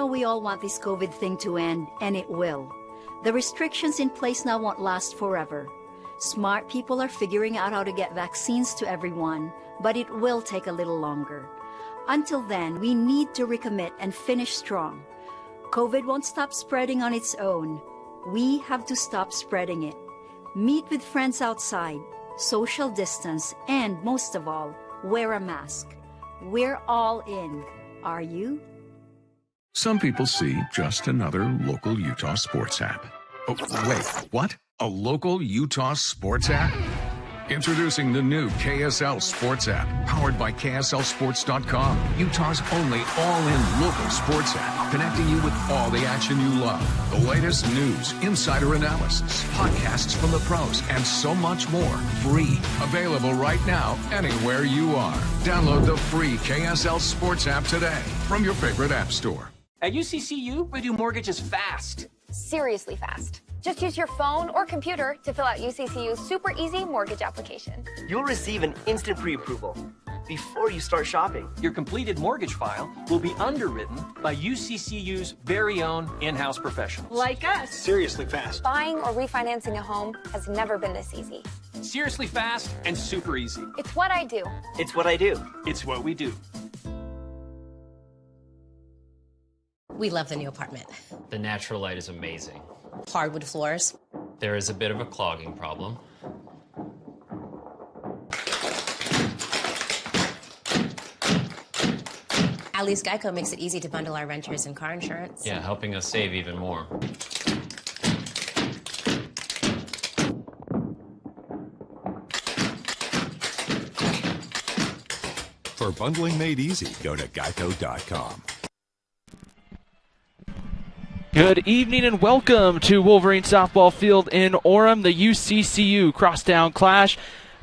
know we all want this COVID thing to end, and it will. The restrictions in place now won't last forever. Smart people are figuring out how to get vaccines to everyone, but it will take a little longer. Until then, we need to recommit and finish strong. COVID won't stop spreading on its own. We have to stop spreading it. Meet with friends outside, social distance, and most of all, wear a mask. We're all in. Are you? Some people see just another local Utah sports app. Oh, wait, what? A local Utah sports app? Introducing the new KSL Sports app, powered by KSLSports.com, Utah's only all-in local sports app, connecting you with all the action you love. The latest news, insider analysis, podcasts from the pros, and so much more. Free. Available right now, anywhere you are. Download the free KSL Sports app today from your favorite app store. At UCCU, we do mortgages fast. Seriously fast. Just use your phone or computer to fill out UCCU's super easy mortgage application. You'll receive an instant pre-approval before you start shopping. Your completed mortgage file will be underwritten by UCCU's very own in-house professionals. Like us. Seriously fast. Buying or refinancing a home has never been this easy. Seriously fast and super easy. It's what I do. It's what I do. It's what we do. We love the new apartment. The natural light is amazing. Hardwood floors. There is a bit of a clogging problem. At least Geico makes it easy to bundle our renters and car insurance. Yeah, helping us save even more. For bundling made easy, go to geico.com. Good evening and welcome to Wolverine Softball Field in Orem, the UCCU Crosstown Clash.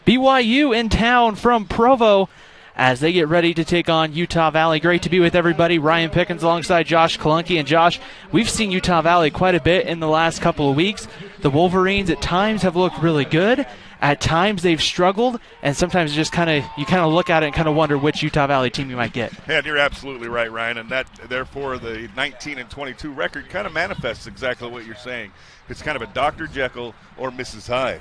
BYU in town from Provo as they get ready to take on Utah Valley. Great to be with everybody. Ryan Pickens alongside Josh Kalunke. And Josh, we've seen Utah Valley quite a bit in the last couple of weeks. The Wolverines at times have looked really good. At times they've struggled, and sometimes just you look at it and kind of wonder which Utah Valley team you might get. Yeah, and you're absolutely right, Ryan, and that therefore the 19-22 record kind of manifests exactly what you're saying. It's kind of a Dr. Jekyll or Mrs. Hyde.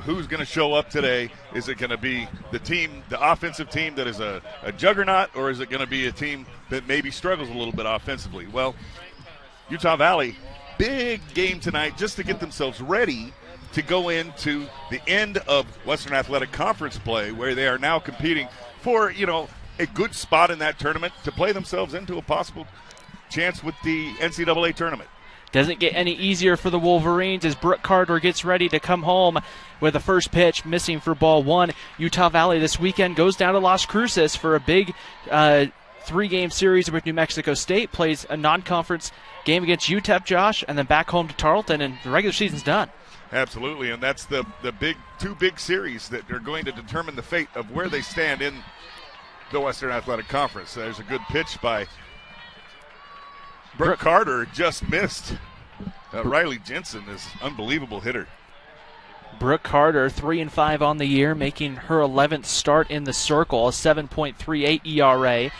Who's going to show up today? Is it going to be the offensive team that is a juggernaut, or is it going to be a team that maybe struggles a little bit offensively? Well, Utah Valley, big game tonight just to get themselves ready to go into the end of Western Athletic Conference play, where they are now competing for, a good spot in that tournament to play themselves into a possible chance with the NCAA tournament. Doesn't get any easier for the Wolverines as Brooke Carter gets ready to come home with the first pitch missing for ball one. Utah Valley this weekend goes down to Las Cruces for a big three-game series with New Mexico State, plays a non-conference game against UTEP, Josh, and then back home to Tarleton, and the regular season's done. Absolutely, and that's the two big series that are going to determine the fate of where they stand in the Western Athletic Conference. There's a good pitch by Brooke Carter, just missed. Riley Jensen is an unbelievable hitter. Brooke Carter, 3-5 on the year, making her 11th start in the circle, a 7.38 ERA.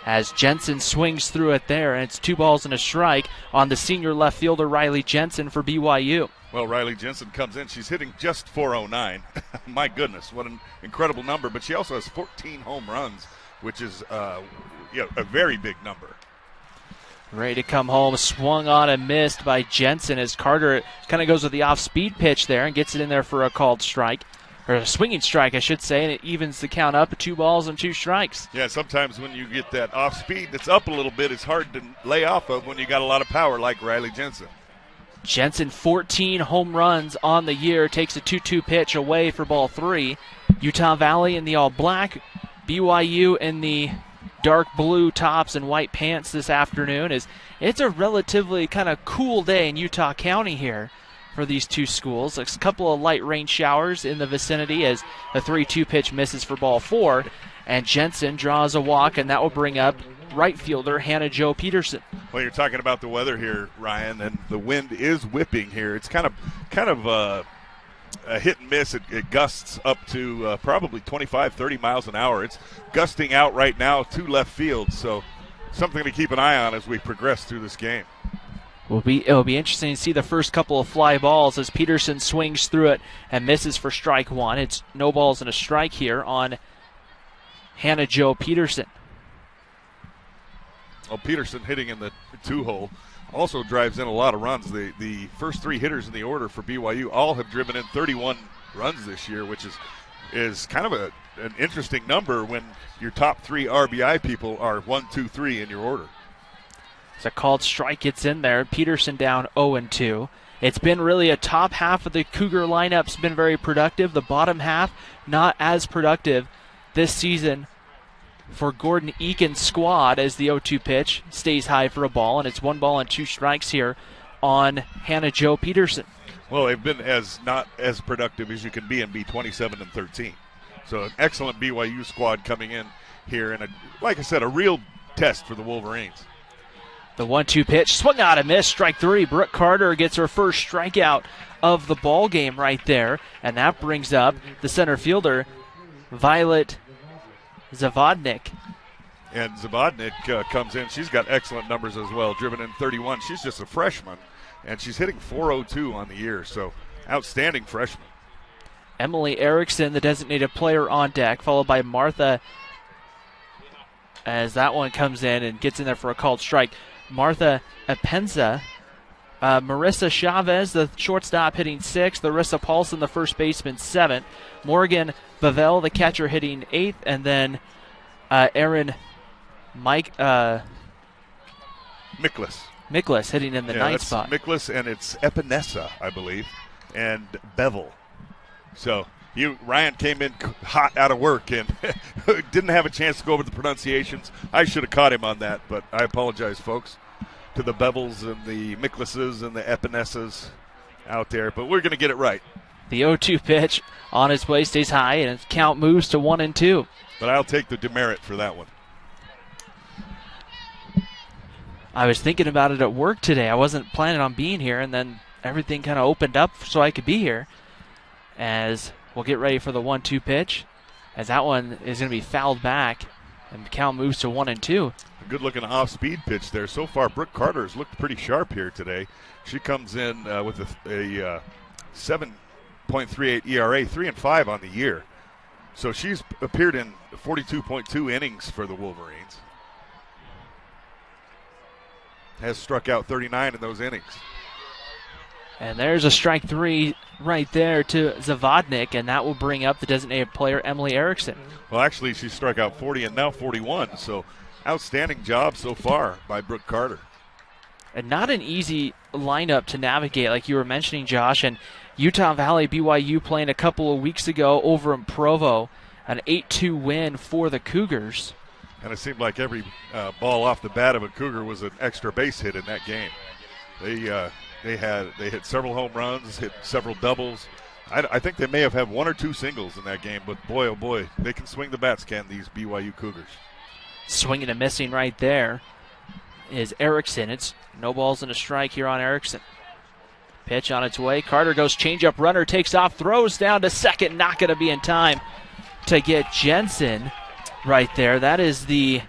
As Jensen swings through it there, and it's 2 balls and a strike on the senior left fielder Riley Jensen for BYU. Well, Riley Jensen comes in. She's hitting just .409. My goodness, what an incredible number. But she also has 14 home runs, which is a very big number. Ready to come home, swung on and missed by Jensen as Carter kind of goes with the off-speed pitch there and gets it in there for a called strike. Or a swinging strike, I should say, and it evens the count up at 2 balls and 2 strikes. Yeah, sometimes when you get that off-speed that's up a little bit, it's hard to lay off of when you got a lot of power like Riley Jensen. Jensen, 14 home runs on the year, takes a 2-2 pitch away for ball 3. Utah Valley in the all-black, BYU in the dark blue tops and white pants this afternoon. It's a relatively kind of cool day in Utah County here for these two schools. A couple of light rain showers in the vicinity as the 3-2 pitch misses for ball 4, and Jensen draws a walk, and that will bring up right fielder Hannah Jo Peterson. Well, you're talking about the weather here, Ryan, and the wind is whipping here. It's kind of a hit and miss. It gusts up to probably 25, 30 miles an hour. It's gusting out right now to left field, so something to keep an eye on as we progress through this game. It'll be interesting to see the first couple of fly balls as Peterson swings through it and misses for strike one. It's no balls and a strike here on Hannah Jo Peterson. Well, Peterson hitting in the 2-hole also drives in a lot of runs. The first 3 hitters in the order for BYU all have driven in 31 runs this year, which is kind of an interesting number when your top 3 RBI people are 1, 2, 3 in your order. It's a called strike gets in there. Peterson down 0-2. It's been really a top half of the Cougar lineup's been very productive. The bottom half not as productive this season for Gordon Eakin's squad as the 0-2 pitch stays high for a ball, and it's 1 ball and 2 strikes here on Hannah Jo Peterson. Well, they've been not as productive as you can be and be 27-13. So an excellent BYU squad coming in here, and like I said, a real test for the Wolverines. The 1-2 pitch, swung out and missed, strike 3. Brooke Carter gets her first strikeout of the ball game right there, and that brings up the center fielder, Violet Zavodnik. And Zavodnik comes in. She's got excellent numbers as well, driven in 31. She's just a freshman, and she's hitting .402 on the year, so outstanding freshman. Emily Erickson, the designated player on deck, followed by Martha as that one comes in and gets in there for a called strike. Martha Apenza, Marissa Chavez, the shortstop, hitting 6th. Larissa Paulson, the first baseman, 7th. Morgan Bavel, the catcher, hitting 8th. And then Aaron Miklas hitting in the 9th spot. Miklas, and it's Epinesa, I believe, and Bevel. So Ryan came in hot out of work and didn't have a chance to go over the pronunciations. I should have caught him on that, but I apologize, folks, to the Bevels and the Miklases and the Epinesas out there. But we're going to get it right. The 0-2 pitch on its way stays high, and its count moves to 1-2. But I'll take the demerit for that one. I was thinking about it at work today. I wasn't planning on being here, and then everything kind of opened up so I could be here. As we'll get ready for the 1-2 pitch, as that one is going to be fouled back, and the count moves to 1-2. A good-looking off-speed pitch there. So far, Brooke Carter has looked pretty sharp here today. She comes in with a 7.38 ERA, 3-5 on the year. So she's appeared in 42.2 innings for the Wolverines. Has struck out 39 in those innings. And there's a strike 3 right there to Zavodnik, and that will bring up the designated player, Emily Erickson. Well, actually, she struck out 40 and now 41, so outstanding job so far by Brooke Carter. And not an easy lineup to navigate, like you were mentioning, Josh. And Utah Valley BYU playing a couple of weeks ago over in Provo, an 8-2 win for the Cougars. And it seemed like every ball off the bat of a Cougar was an extra base hit in that game. They hit several home runs, hit several doubles. I think they may have had 1 or 2 singles in that game, but boy, oh boy, they can swing the bats, can these BYU Cougars. Swinging and missing right there is Erickson. It's no balls and a strike here on Erickson. Pitch on its way. Carter goes changeup, runner takes off, throws down to second, not going to be in time to get Jensen right there. That is the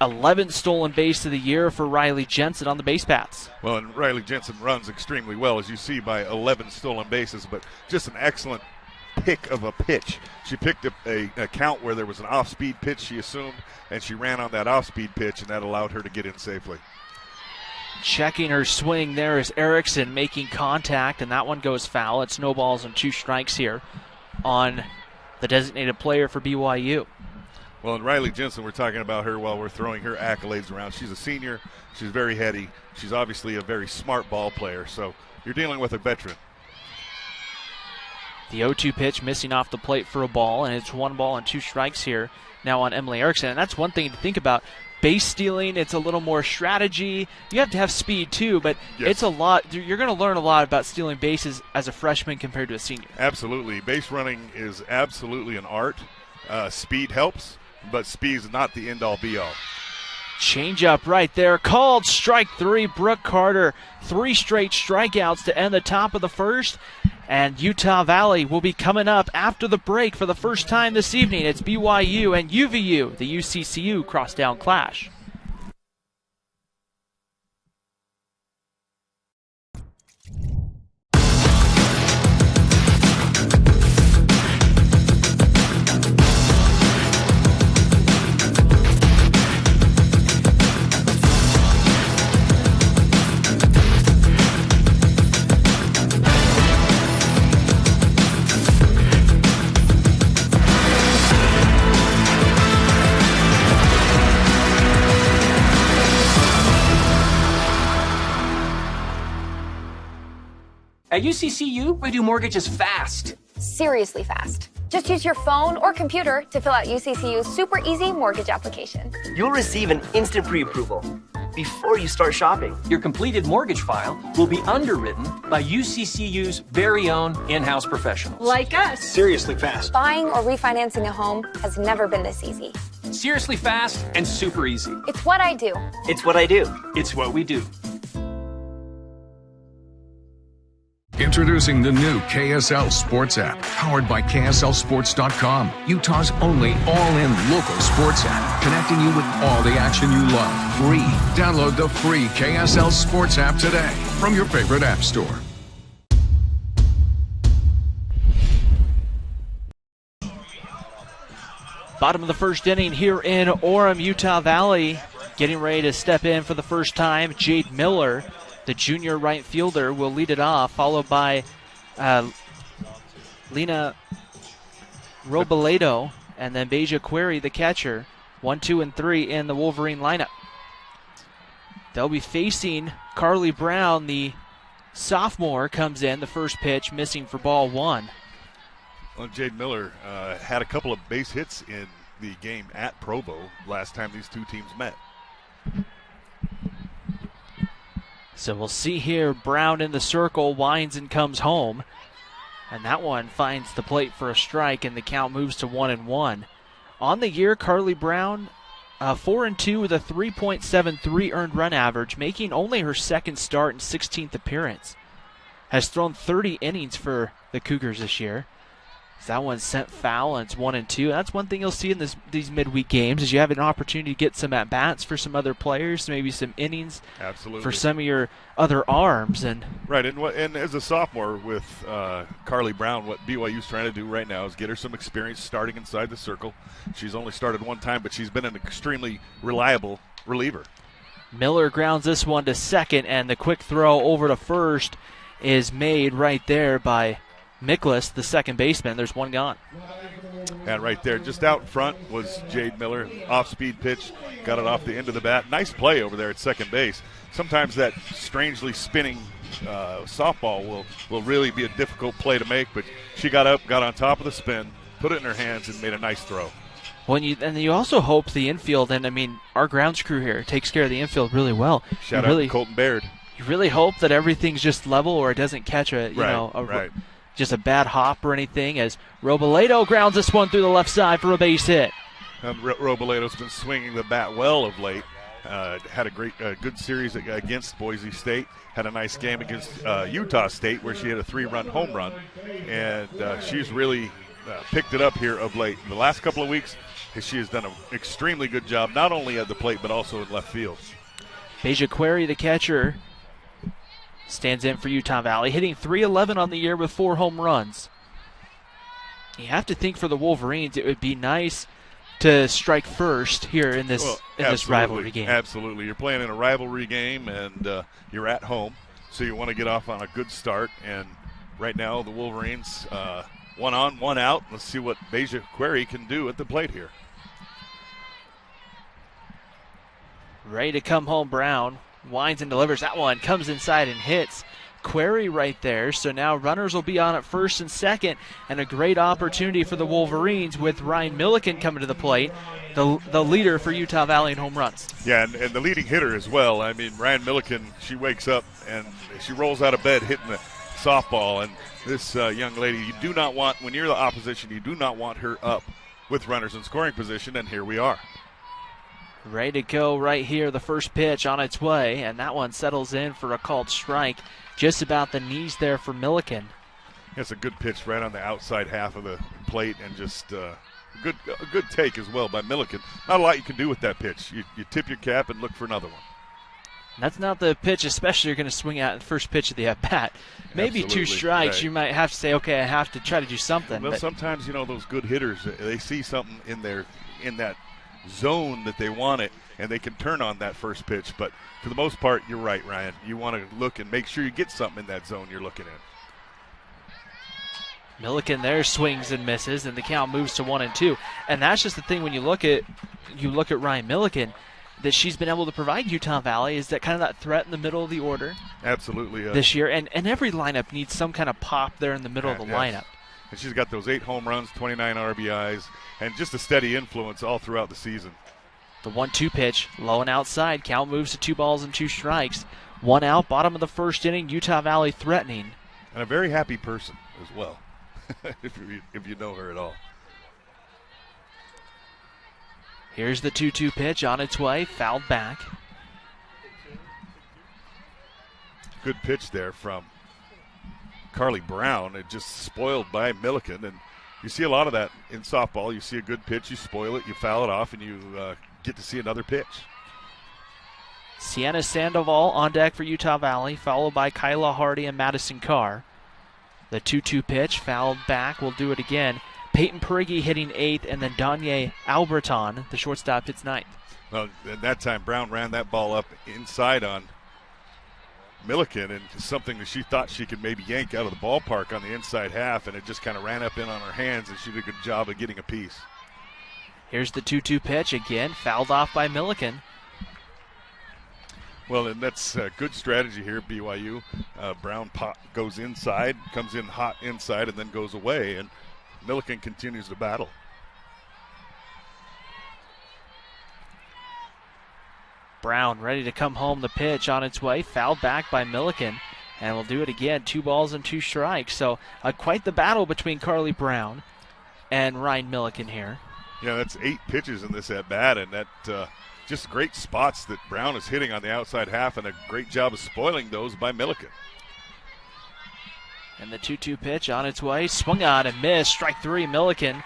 11th stolen base of the year for Riley Jensen on the base paths. Well, and Riley Jensen runs extremely well, as you see, by 11 stolen bases, but just an excellent pick of a pitch. She picked a count where there was an off-speed pitch, she assumed, and she ran on that off-speed pitch, and that allowed her to get in safely. Checking her swing there is Erickson making contact, and that one goes foul. It's no balls and 2 strikes here on the designated player for BYU. Well, and Riley Jensen, we're talking about her while we're throwing her accolades around. She's a senior. She's very heady. She's obviously a very smart ball player, so you're dealing with a veteran. The 0-2 pitch missing off the plate for a ball, and it's 1 ball and 2 strikes here now on Emily Erickson. And that's one thing to think about. Base stealing, it's a little more strategy. You have to have speed too, but yes, it's a lot. You're going to learn a lot about stealing bases as a freshman compared to a senior. Absolutely. Base running is absolutely an art. Speed helps, but speed is not the end-all, be-all. Changeup right there, called strike 3. Brooke Carter, 3 straight strikeouts to end the top of the first. And Utah Valley will be coming up after the break for the first time this evening. It's BYU and UVU, the UCCU Crosstown Clash. At UCCU, we do mortgages fast. Seriously fast. Just use your phone or computer to fill out UCCU's super easy mortgage application. You'll receive an instant pre-approval before you start shopping. Your completed mortgage file will be underwritten by UCCU's very own in-house professionals. Like us. Seriously fast. Buying or refinancing a home has never been this easy. Seriously fast and super easy. It's what I do. It's what I do. It's what we do. Introducing the new KSL Sports app, powered by KSLSports.com, Utah's only all-in local sports app, connecting you with all the action you love. Free. Download the free KSL Sports app today from your favorite app store. Bottom of the first inning here in Orem, Utah Valley. Getting ready to step in for the first time, Jade Miller, the junior right fielder, will lead it off, followed by Lena Robledo and then Beja Query, the catcher. 1, 2, and 3 in the Wolverine lineup. They'll be facing Carly Brown, the sophomore, comes in. The first pitch missing for ball 1. Well, Jade Miller had a couple of base hits in the game at Provo last time these two teams met. So we'll see here, Brown in the circle, winds and comes home. And that one finds the plate for a strike, and the count moves to 1-1. On the year, Carly Brown, 4-2 with a 3.73 earned run average, making only her second start and 16th appearance. Has thrown 30 innings for the Cougars this year. That one sent foul, and it's 1-2. That's one thing you'll see in these midweek games is you have an opportunity to get some at-bats for some other players, maybe some innings. Absolutely. For some of your other arms. Right, and as a sophomore with Carly Brown, what BYU's trying to do right now is get her some experience starting inside the circle. She's only started one time, but she's been an extremely reliable reliever. Miller grounds this one to second, and the quick throw over to first is made right there by Miklas, the second baseman. There's one gone. And right there, just out in front, was Jade Miller. Off-speed pitch, got it off the end of the bat. Nice play over there at second base. Sometimes that strangely spinning softball will really be a difficult play to make, but she got up, got on top of the spin, put it in her hands, and made a nice throw. And you also hope the infield, and I mean, our grounds crew here takes care of the infield really well. Shout out to Colton Baird. You really hope that everything's just level or it doesn't catch just a bad hop or anything, as Robledo grounds this one through the left side for a base hit. Robledo's been swinging the bat well of late. Had a good series against Boise State. Had a nice game against Utah State where she had a 3-run home run. And she's really picked it up here of late. The last couple of weeks, she has done an extremely good job, not only at the plate but also in left field. Beja Query, the catcher, stands in for Utah Valley, hitting .311 on the year with 4 home runs. You have to think for the Wolverines it would be nice to strike first here in this rivalry game. Absolutely. You're playing in a rivalry game, and you're at home, so you want to get off on a good start. And right now the Wolverines, 1 on, 1 out. Let's see what Beja Query can do at the plate here. Ready to come home, Brown. Winds and delivers. That one comes inside and hits Query right there. So now runners will be on at first and second, and a great opportunity for the Wolverines with Ryan Milliken coming to the plate, the leader for Utah Valley in home runs. Yeah, and the leading hitter as well. I mean, Ryan Milliken, she wakes up and she rolls out of bed hitting the softball, and this young lady, you do not want, when you're the opposition, you do not want her up with runners in scoring position, and here we are. Ready to go right here, the first pitch on its way, and that one settles in for a called strike. Just about the knees there for Milliken. It's a good pitch right on the outside half of the plate, and just a good take as well by Milliken. Not a lot you can do with that pitch. You tip your cap and look for another one. That's not the pitch, especially you're going to swing out the first pitch of the at-bat. Maybe Absolutely. 2 strikes, right. You might have to say, okay, I have to try to do something. Well, sometimes, those good hitters, they see something in that zone that they want it, and they can turn on that first pitch. But for the most part, you're right, Ryan. You want to look and make sure you get something in that zone you're looking at. Milliken there swings and misses, and the count moves to 1-2. And that's just the thing when you look at Ryan Milliken. that she's been able to provide Utah Valley is that kind of that threat in the middle of the order. Absolutely. This year. And every lineup needs some kind of pop there in the middle of the lineup. And she's got those 8 home runs, 29 RBIs, and just a steady influence all throughout the season. The 1-2 pitch, low and outside. Count moves to 2 balls and 2 strikes. 1 out, bottom of the first inning. Utah Valley threatening. And a very happy person as well, if you know her at all. Here's the 2-2 pitch on its way, fouled back. Good pitch there from Carly Brown. It just spoiled by Milliken, and you see a lot of that in softball. You see a good pitch, you spoil it, you foul it off, and you get to see another pitch. Sienna Sandoval on deck for Utah Valley, followed by Kyla Hardy and Madison Carr. The 2-2 pitch, fouled back, will do it again. Peyton Periggy hitting 8th, and then Danye Alberton, the shortstop, hits 9th. Well, at that time, Brown ran that ball up inside on Milliken, and something that she thought she could maybe yank out of the ballpark on the inside half, and it just kind of ran up in on her hands, and she did a good job of getting a piece. Here's the 2-2 pitch, again, fouled off by Milliken. Well, and that's a good strategy here, BYU. Brown goes inside, comes in hot inside, and then goes away, and Milliken continues to battle. Brown ready to come home. The pitch on its way, fouled back by Milliken, and will do it again. 2 balls and 2 strikes. So quite the battle between Carly Brown and Ryan Milliken here. Yeah, that's 8 pitches in this at bat, and that just great spots that Brown is hitting on the outside half, and a great job of spoiling those by Milliken. And the 2-2 pitch on its way, swung on and missed. Strike 3, Milliken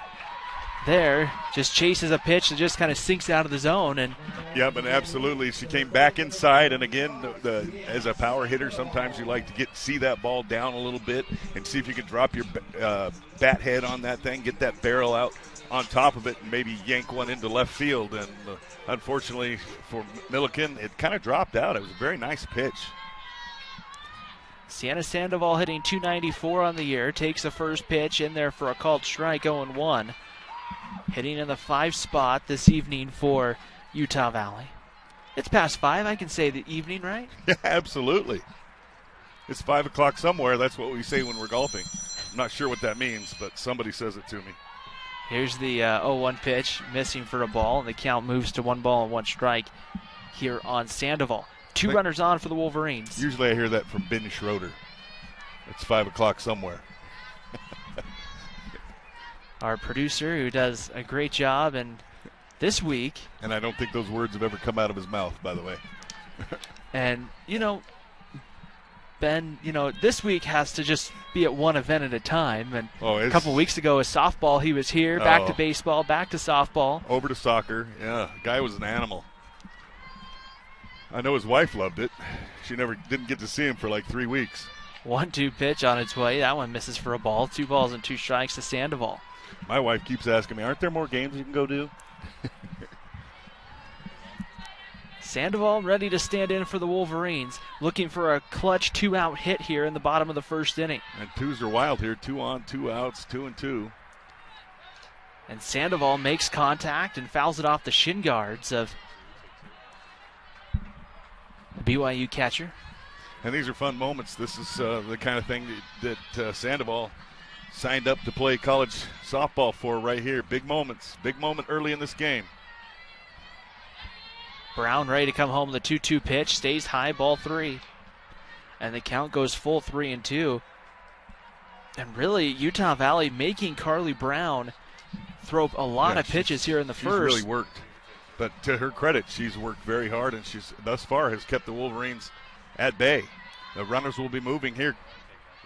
there just chases a pitch that just kind of sinks out of the zone. And yeah, but absolutely, she came back inside, and again, as a power hitter, sometimes you like to see that ball down a little bit and see if you can drop your bat head on that thing, get that barrel out on top of it, and maybe yank one into left field. And unfortunately for Milliken, it kind of dropped out. It was a very nice pitch. Sienna Sandoval hitting .294 on the year, takes the first pitch in there for a called strike, 0-1. Hitting in the 5 spot this evening for Utah Valley. It's past 5, I can say the evening, right? Yeah, absolutely. It's 5 o'clock somewhere. That's what we say when we're golfing. I'm not sure what that means, but somebody says it to me. Here's the 0-1 pitch, missing for a ball, and the count moves to 1 ball and 1 strike here on Sandoval. 2 runners on for the Wolverines. Usually I hear that from Ben Schroeder. It's 5 o'clock somewhere. Our producer, who does a great job, and this week. And I don't think those words have ever come out of his mouth, by the way. And, Ben, this week has to just be at one event at a time. And a couple weeks ago was softball. He was here, back to baseball, back to softball. Over to soccer. Yeah, guy was an animal. I know his wife loved it. She didn't get to see him for like 3 weeks. 1-2 pitch on its way. That one misses for a ball. 2 balls and 2 strikes to Sandoval. My wife keeps asking me, aren't there more games you can go do? Sandoval ready to stand in for the Wolverines, looking for a clutch 2-out hit here in the bottom of the first inning. And 2s are wild here. 2 on, 2 outs, 2-2. And Sandoval makes contact and fouls it off the shin guards of the BYU catcher. And these are fun moments. This is the kind of thing that Sandoval signed up to play college softball for right here. Big moments. Big moment early in this game. Brown ready to come home. The 2-2 pitch stays high, ball 3. And the count goes full 3-2. And really, Utah Valley making Carly Brown throw a lot of pitches here in the first. She's really worked. But to her credit, she's worked very hard, and she's thus far has kept the Wolverines at bay. The runners will be moving here,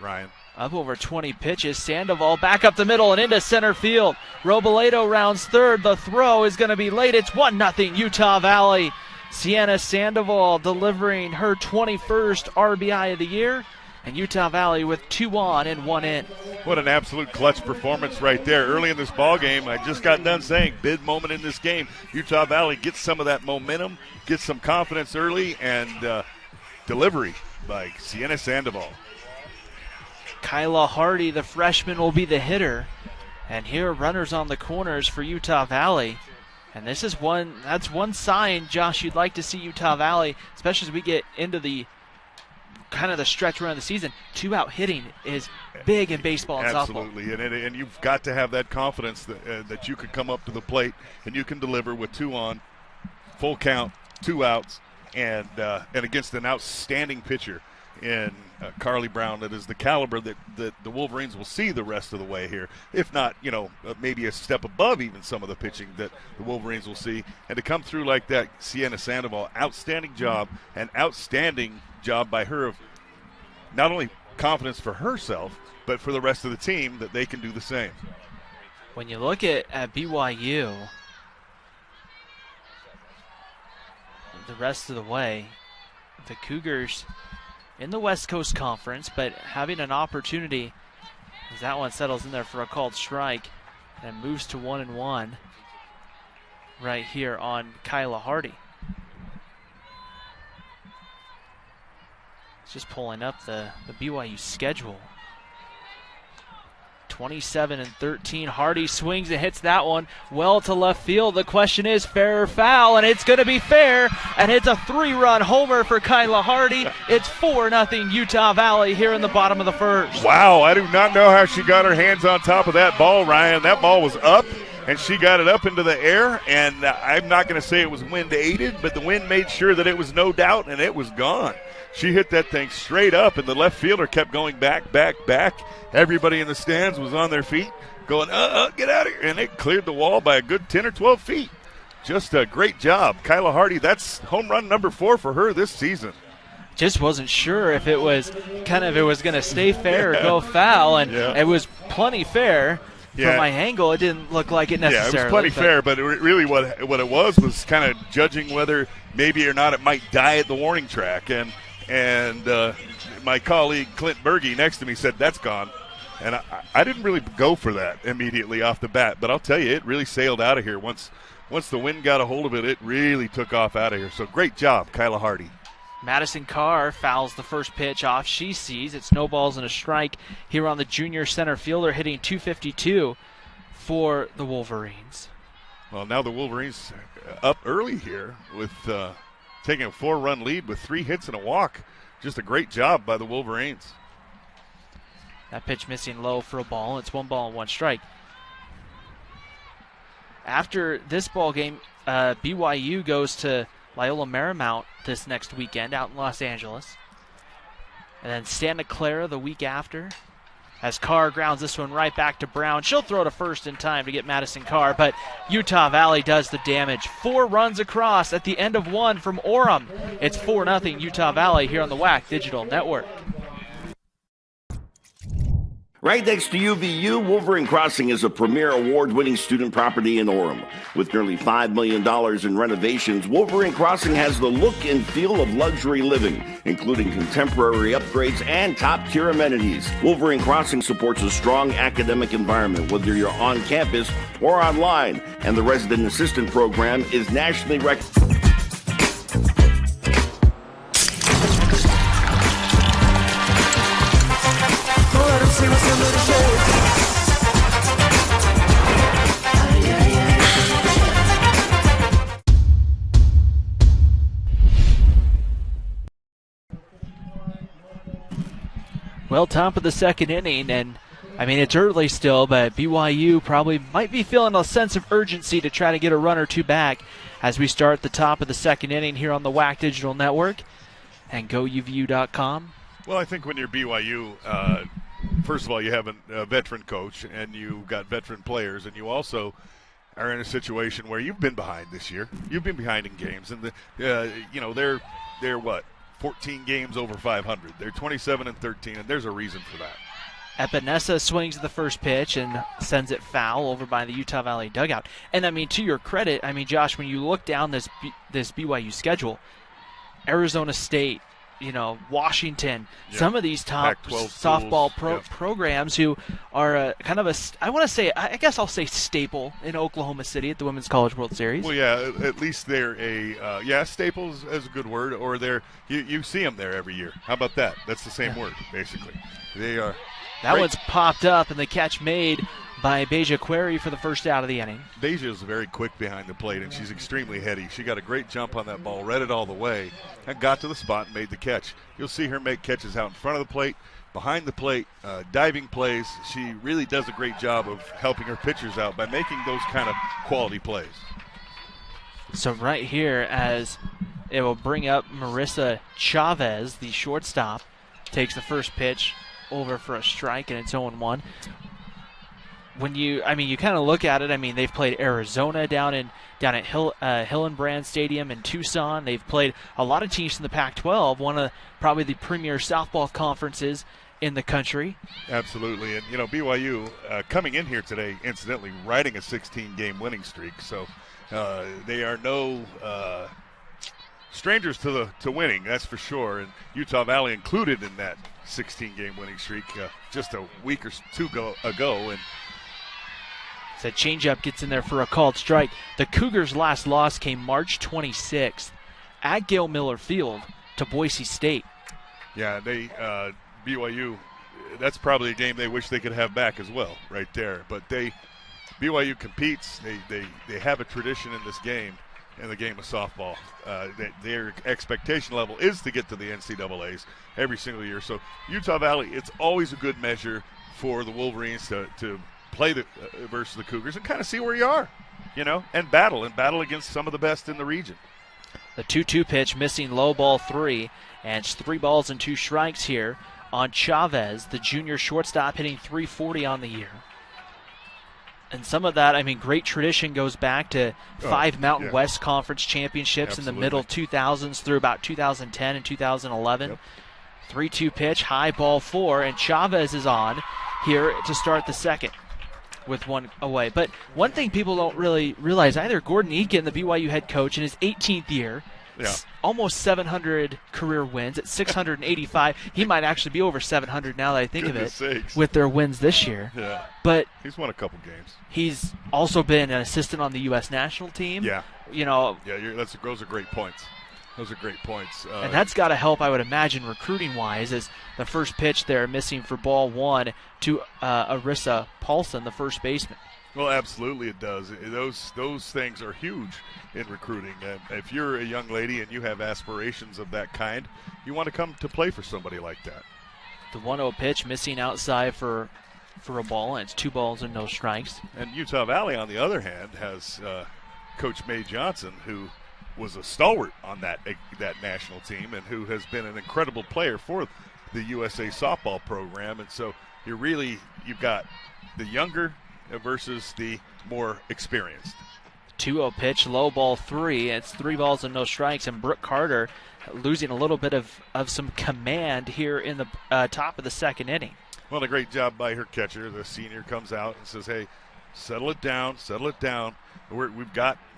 Ryan. Up over 20 pitches. Sandoval back up the middle and into center field. Robledo rounds third. The throw is going to be late. It's 1-0 Utah Valley. Sienna Sandoval delivering her 21st RBI of the year. And Utah Valley with 2 on and 1 in. What an absolute clutch performance right there. Early in this ball game, I just got done saying, big moment in this game. Utah Valley gets some of that momentum, gets some confidence early, and delivery by Sienna Sandoval. Kyla Hardy, the freshman, will be the hitter. And here, runners on the corners for Utah Valley. And this is that's one sign, Josh, you'd like to see Utah Valley, especially as we get into the kind of the stretch run of the season. 2-out hitting is big in baseball and softball. Absolutely, and you've got to have that confidence that you could come up to the plate and you can deliver with 2 on, full count, 2 outs, and against an outstanding pitcher in Carly Brown that is the caliber that the Wolverines will see the rest of the way here. If not, maybe a step above even some of the pitching that the Wolverines will see. And to come through like that, Sienna Sandoval, outstanding job by her of not only confidence for herself, but for the rest of the team that they can do the same. When you look at BYU, the rest of the way, the Cougars in the West Coast Conference, but having an opportunity as that one settles in there for a called strike and moves to 1-1 right here on Kyla Hardy. Just pulling up the BYU schedule. 27-13. Hardy swings and hits that one well to left field. The question is fair or foul, and it's going to be fair, and it's a 3-run homer for Kyla Hardy. It's 4-0 Utah Valley here in the bottom of the first. Wow, I do not know how she got her hands on top of that ball, Ryan. That ball was up, and she got it up into the air, and I'm not going to say it was wind-aided, but the wind made sure that it was no doubt, and it was gone. She hit that thing straight up, and the left fielder kept going back. Everybody in the stands was on their feet going, get out of here. And it cleared the wall by a good 10 or 12 feet. Just a great job. Kyla Hardy, that's home run number 4 for her this season. Just wasn't sure if it was going to stay fair or go foul, and it was plenty fair. From my angle, it didn't look like it necessarily. Yeah, it was plenty fair, but really what it was kind of judging whether maybe or not it might die at the warning track. And my colleague Clint Berge next to me said, that's gone. And I didn't really go for that immediately off the bat. But I'll tell you, it really sailed out of here. Once the wind got a hold of it, it really took off out of here. So great job, Kyla Hardy. Madison Carr fouls the first pitch off. She sees it snowballs and a strike here on the junior center fielder, hitting .252 for the Wolverines. Well, now the Wolverines up early here with taking a 4-run lead with 3 hits and a walk. Just a great job by the Wolverines. That pitch missing low for a ball. It's 1 ball and 1 strike. After this ball game, BYU goes to Loyola Marymount this next weekend out in Los Angeles. And then Santa Clara the week after. As Carr grounds this one right back to Brown. She'll throw to first in time to get Madison Carr, but Utah Valley does the damage. 4 runs across at the end of 1 from Orem. It's 4-0 Utah Valley here on the WAC Digital Network. Right next to UVU, Wolverine Crossing is a premier award-winning student property in Orem. With nearly $5 million in renovations, Wolverine Crossing has the look and feel of luxury living, including contemporary upgrades and top-tier amenities. Wolverine Crossing supports a strong academic environment, whether you're on campus or online, and the resident assistant program is nationally recognized. Well, top of the second inning, and I mean, it's early still, but BYU probably might be feeling a sense of urgency to try to get a run or two back as we start the top of the second inning here on the WAC Digital Network and GoUVU.com. Well, I think when you're BYU, first of all, you have a veteran coach and you got veteran players, and you also are in a situation where you've been behind this year. You've been behind in games, and they're what? 14 games over 500. They're 27-13, and there's a reason for that. Epinesa swings the first pitch and sends it foul over by the Utah Valley dugout. And, I mean, to your credit, I mean, Josh, when you look down this BYU schedule, Arizona State, Washington, some of these top softball programs who are kind of I guess I'll say staple in Oklahoma City at the Women's College World Series. Well, yeah, at least they're staple is a good word, or you see them there every year. How about that? That's the same word, basically. They are That one's popped up, and the catch made by Beja Query for the first out of the inning. Beja is very quick behind the plate, and she's extremely heady. She got a great jump on that ball, read it all the way, and got to the spot and made the catch. You'll see her make catches out in front of the plate, behind the plate, diving plays. She really does a great job of helping her pitchers out by making those kind of quality plays. So right here, as it will bring up Marissa Chavez, the shortstop, takes the first pitch over for a strike, and it's 0-1. When you kind of look at it, they've played Arizona down at Hillenbrand Stadium in Tucson. They've played a lot of teams in the Pac-12, one of probably the premier softball conferences in the country. Absolutely, and BYU coming in here today, incidentally, riding a 16-game winning streak, so they are no strangers to winning, that's for sure. And Utah Valley included in that 16-game winning streak just a week or two ago. And the changeup gets in there for a called strike. The Cougars' last loss came March 26th at Gail Miller Field to Boise State. Yeah, they BYU. That's probably a game they wish they could have back as well, right there. But BYU competes. They have a tradition in this game, in the game of softball. Their expectation level is to get to the NCAAs every single year. So Utah Valley, it's always a good measure for the Wolverines to play versus the Cougars and kind of see where you are, and battle against some of the best in the region. The 2-2 pitch missing low ball 3, and it's 3 balls and 2 strikes here on Chavez, the junior shortstop, hitting .340 on the year. And some of that, great tradition goes back to 5 Mountain West Conference championships in the middle 2000s through about 2010 and 2011. Yep. 3-2 pitch, high ball 4, and Chavez is on here to start the second with 1 away. But one thing people don't really realize either, Gordon Eakin, the BYU head coach, in his 18th year, almost 700 career wins at 685. He might actually be over 700 now that I think of it, with their wins this year. Yeah. But he's won a couple games. He's also been an assistant on the U.S. national team. Yeah. Those are great points. Those are great points. And that's got to help, I would imagine, recruiting-wise, as the first pitch there missing for ball 1 to Arissa Paulson, the first baseman. Well, absolutely it does. Those things are huge in recruiting. If you're a young lady and you have aspirations of that kind, you want to come to play for somebody like that. The 1-0 pitch missing outside for a ball, and it's 2 balls and no strikes. And Utah Valley, on the other hand, has Coach Mae Johnson, who was a stalwart on that national team and who has been an incredible player for the USA softball program. And so you've got the younger versus the more experienced. 2-0 pitch, low ball 3. It's 3 balls and no strikes, and Brooke Carter losing a little bit of some command here in the top of the second inning. Well, a great job by her catcher. The senior comes out and says, "Hey, settle it down.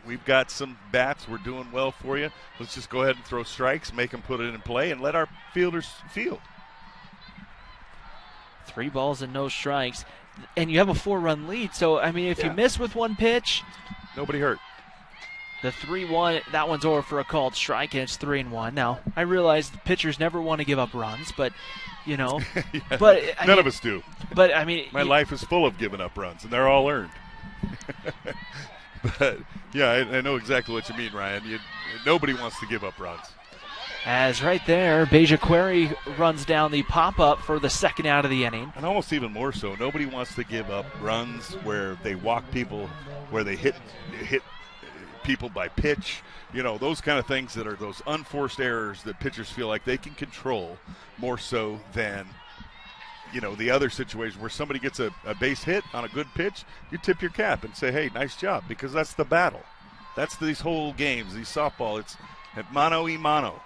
We've got some bats. We're doing well for you. Let's just go ahead and throw strikes, make them put it in play, and let our fielders field." 3 balls and no strikes, and you have a 4-run lead. So, if you miss with 1 pitch, nobody hurt. The 3-1, that one's over for a called strike, and it's 3-1. Now, I realize the pitchers never want to give up runs, but, but none of us do. But, my life is full of giving up runs, and they're all earned. But, I know exactly what you mean, Ryan. Nobody wants to give up runs. As right there, Beja Query runs down the pop-up for the second out of the inning. And almost even more so, nobody wants to give up runs where they walk people, where they hit people by pitch. Those kind of things that are those unforced errors that pitchers feel like they can control more so than, the other situation where somebody gets a base hit on a good pitch. You tip your cap and say, "Hey, nice job," because that's the battle. That's these whole games, these softball. It's mano y mano.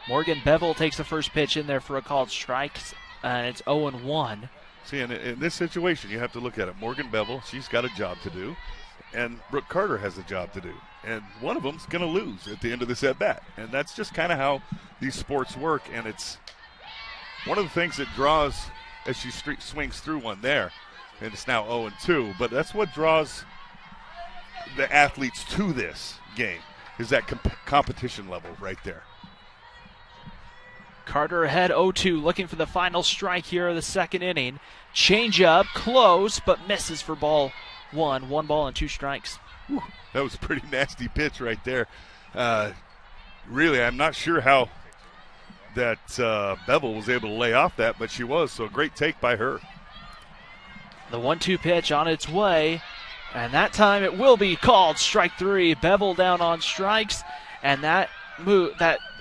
Morgan Bevel takes the first pitch in there for a called strike, and it's 0-1. See, in this situation, you have to look at it. Morgan Bevel, she's got a job to do, and Brooke Carter has a job to do. And one of them's going to lose at the end of this at-bat. And that's just kind of how these sports work, and it's one of the things that draws as she swings through one there, and it's now 0-2, but that's what draws the athletes to this game, is that competition level right there. Carter ahead 0-2, looking for the final strike here of the second inning. Change up, close, but misses for ball one. 1 ball and 2 strikes. Whew, that was a pretty nasty pitch right there. Really, I'm not sure how that Bevel was able to lay off that, but she was, so a great take by her. The 1-2 pitch on its way, and that time it will be called strike 3. Bevel down on strikes, and that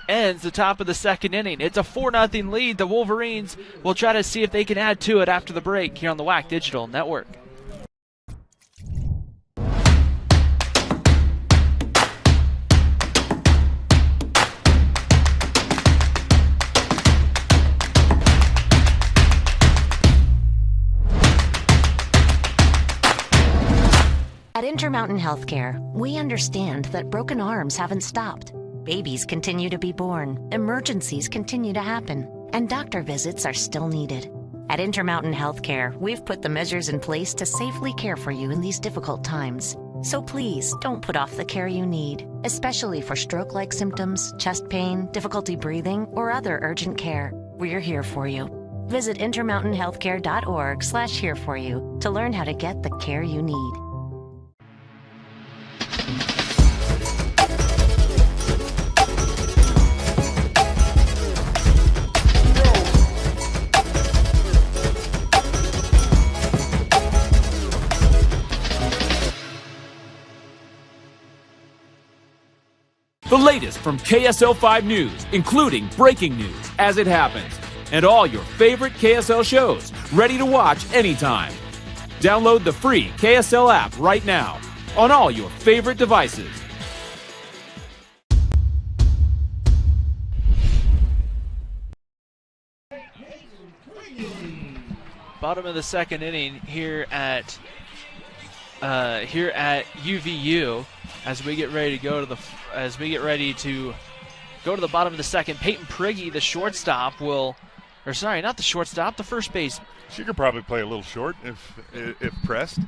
ends the top of the second inning. It's a 4-0 lead. The Wolverines will try to see if they can add to it after the break here on the WAC Digital Network. At Intermountain Healthcare, we understand that broken arms haven't stopped. Babies continue to be born, emergencies continue to happen, and doctor visits are still needed. At Intermountain Healthcare, we've put the measures in place to safely care for you in these difficult times. So please don't put off the care you need, especially for stroke-like symptoms, chest pain, difficulty breathing, or other urgent care. We're here for you. Visit intermountainhealthcare.org/here-for-you to learn how to get the care you need. The latest from KSL 5 News, including breaking news as it happens, and all your favorite KSL shows, ready to watch anytime. Download the free KSL app right now on all your favorite devices. Bottom of the second inning here at UVU as we get ready to go to the bottom of the second. Peyton Prigge, the shortstop, the first base. She could probably play a little short if pressed.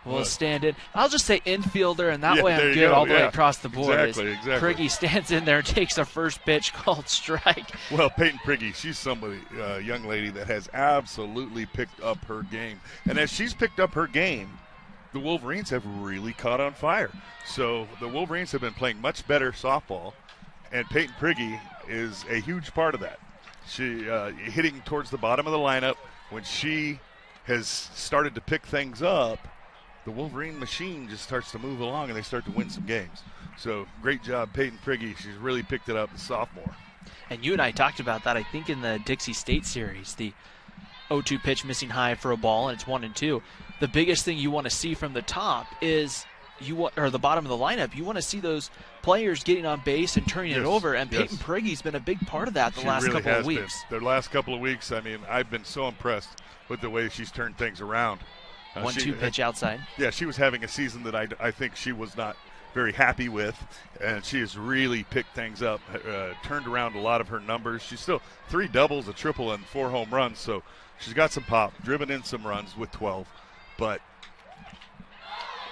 Will stand in. I'll just say infielder, and that way I'm good all the way across the board. Exactly. Prigge stands in there and takes a first pitch called strike. Well, Peyton Prigge, she's somebody, young lady that has absolutely picked up her game. And as she's picked up her game, the Wolverines have really caught on fire. So the Wolverines have been playing much better softball, and Peyton Prigge is a huge part of that. She hitting towards the bottom of the lineup. When she has started to pick things up, the Wolverine machine just starts to move along, and they start to win some games. So great job, Peyton Prigge. She's really picked it up as sophomore. And you and I talked about that, I think, in the Dixie State series. The 0-2 pitch missing high for a ball, and it's 1-2. The biggest thing you want to see from the top is the bottom of the lineup. You want to see those players getting on base and turning it over, and Peyton Prigge's been a big part of that the last couple of weeks. The last couple of weeks, I mean, I've been so impressed with the way she's turned things around. 1-2 pitch outside. Yeah, she was having a season that I think she was not very happy with, and she has really picked things up, turned around a lot of her numbers. She's still 3 doubles, a triple, and 4 home runs, so she's got some pop, driven in some runs with 12,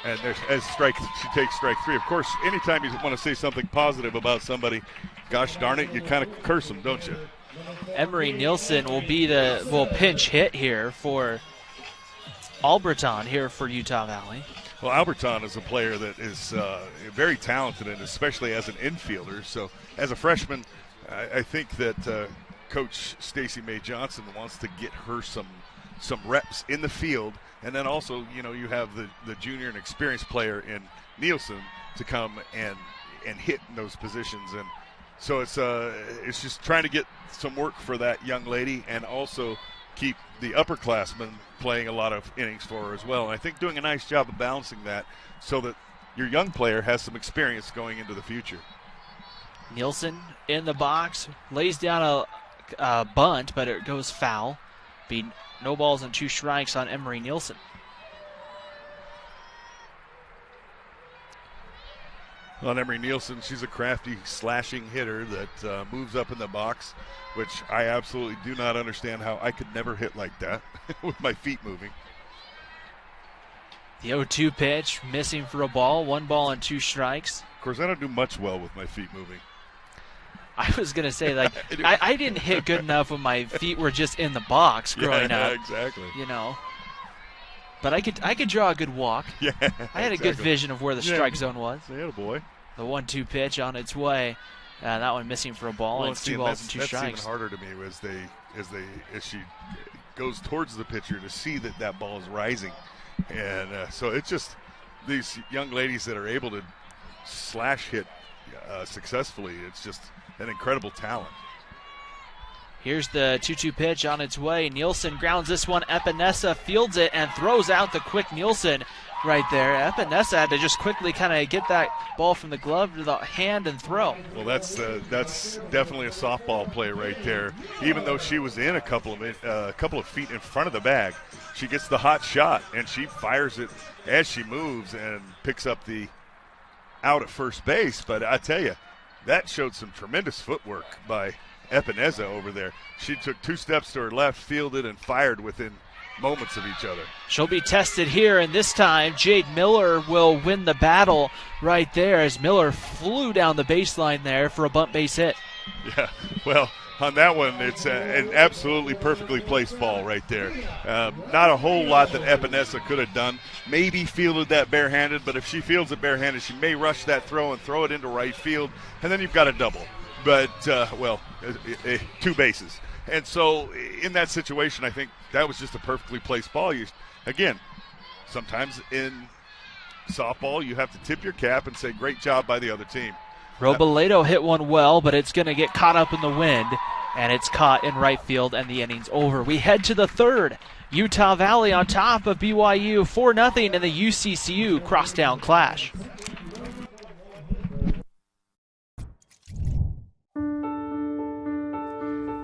and she takes strike 3. Of course, anytime you want to say something positive about somebody, gosh darn it, you kind of curse them, don't you? Emery Nielsen will pinch hit here for Alberton here for Utah Valley. Well, Alberton is a player that is very talented, and especially as an infielder. So as a freshman, I think that Coach Stacy May Johnson wants to get her some reps in the field. And then also, you have the junior and experienced player in Nielsen to come and hit in those positions. And so it's just trying to get some work for that young lady, and also keep the upperclassmen playing a lot of innings for her as well. And I think doing a nice job of balancing that so that your young player has some experience going into the future. Nielsen in the box, lays down a bunt, but it goes foul. Be no balls and 2 strikes on Emery Nielsen. On Emery Nielsen, she's a crafty slashing hitter that moves up in the box, which I absolutely do not understand how I could never hit like that with my feet moving. The 0-2 pitch, missing for a ball, 1 ball and 2 strikes. Of course, I don't do much well with my feet moving. I was going to say, like, I didn't hit good enough when my feet were just in the box growing up. Exactly. You know. But I could draw a good walk. Yeah, I had a good vision of where the strike zone was. Yeah, boy. The 1-2 pitch on its way. That one missing for a ball. And it's 2 balls and 2 strikes. That's even harder to me as she goes towards the pitcher to see that ball is rising. And so it's just these young ladies that are able to slash hit successfully. It's just an incredible talent. Here's the 2-2 pitch on its way. Nielsen grounds this one. Epinesa fields it and throws out the quick Nielsen right there. Epinesa had to just quickly kind of get that ball from the glove to the hand and throw. Well, that's definitely a softball play right there. Even though she was in a couple of feet in front of the bag, she gets the hot shot and she fires it as she moves and picks up the out at first base. But I tell you, that showed some tremendous footwork by Epinesa over there. She took 2 steps to her left, fielded, and fired within moments of each other. She'll be tested here, and this time Jade Miller will win the battle right there as Miller flew down the baseline there for a bunt base hit. Yeah, well, on that one, it's an absolutely perfectly placed ball right there. Not a whole lot that Epinesa could have done. Maybe fielded that barehanded, but if she fields it barehanded, she may rush that throw and throw it into right field, and then you've got a double. But, 2 bases. And so in that situation, I think that was just a perfectly placed ball. Again, sometimes in softball, you have to tip your cap and say, great job by the other team. Robledo hit one well, but it's going to get caught up in the wind, and it's caught in right field, and the inning's over. We head to the 3rd. Utah Valley on top of BYU 4-0 in the UCCU Crosstown Clash.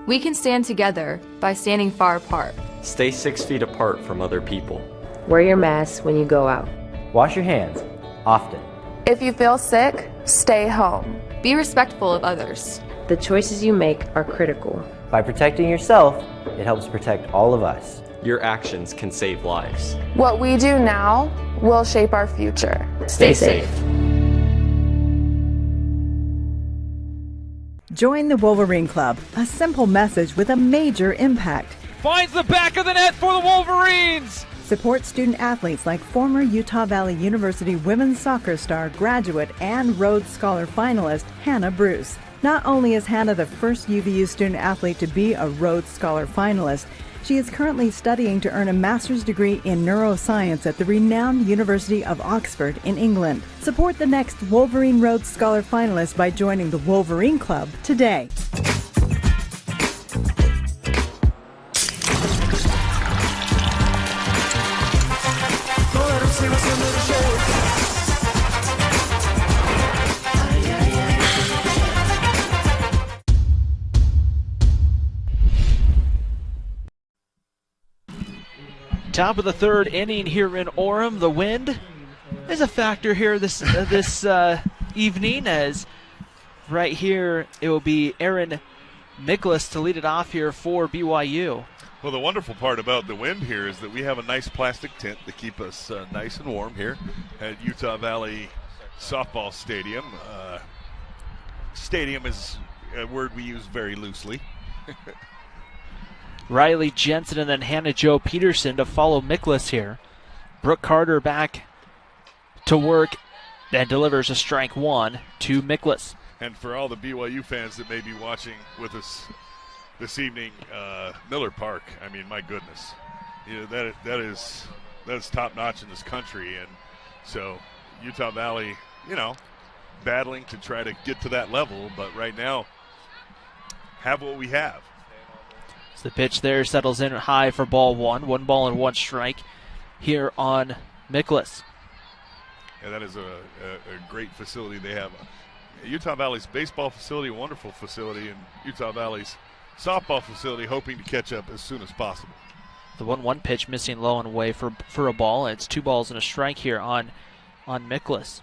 We can stand together by standing far apart. Stay 6 feet apart from other people. Wear your mask when you go out. Wash your hands often. If you feel sick, stay home. Be respectful of others. The choices you make are critical. By protecting yourself, it helps protect all of us. Your actions can save lives. What we do now will shape our future. Stay safe. Join the Wolverine Club, a simple message with a major impact. Finds the back of the net for the Wolverines! Support student athletes like former Utah Valley University women's soccer star, graduate, and Rhodes Scholar finalist Hannah Bruce. Not only is Hannah the first UVU student athlete to be a Rhodes Scholar finalist, she is currently studying to earn a master's degree in neuroscience at the renowned University of Oxford in England. Support the next Wolverine Rhodes Scholar finalist by joining the Wolverine Club today. Top of the 3rd inning here in Orem. The wind is a factor here this evening, as right here it will be Aaron Miklas to lead it off here for BYU. Well, the wonderful part about the wind here is that we have a nice plastic tent to keep us nice and warm here at Utah Valley Softball Stadium. Stadium is a word we use very loosely. Riley Jensen and then Hannah Jo Peterson to follow Miklas here. Brooke Carter back to work, then delivers a strike 1 to Miklas. And for all the BYU fans that may be watching with us this evening, Miller Park, I mean, my goodness. You know, that is top notch in this country. And so Utah Valley, you know, battling to try to get to that level, but right now have what we have. The pitch there settles in high for ball 1. 1 ball and 1 strike here on Miklas. Yeah, that is a great facility they have. Utah Valley's baseball facility, a wonderful facility, and Utah Valley's softball facility hoping to catch up as soon as possible. The 1-1 pitch missing low and away for a ball. It's 2 balls and a strike here on Miklas.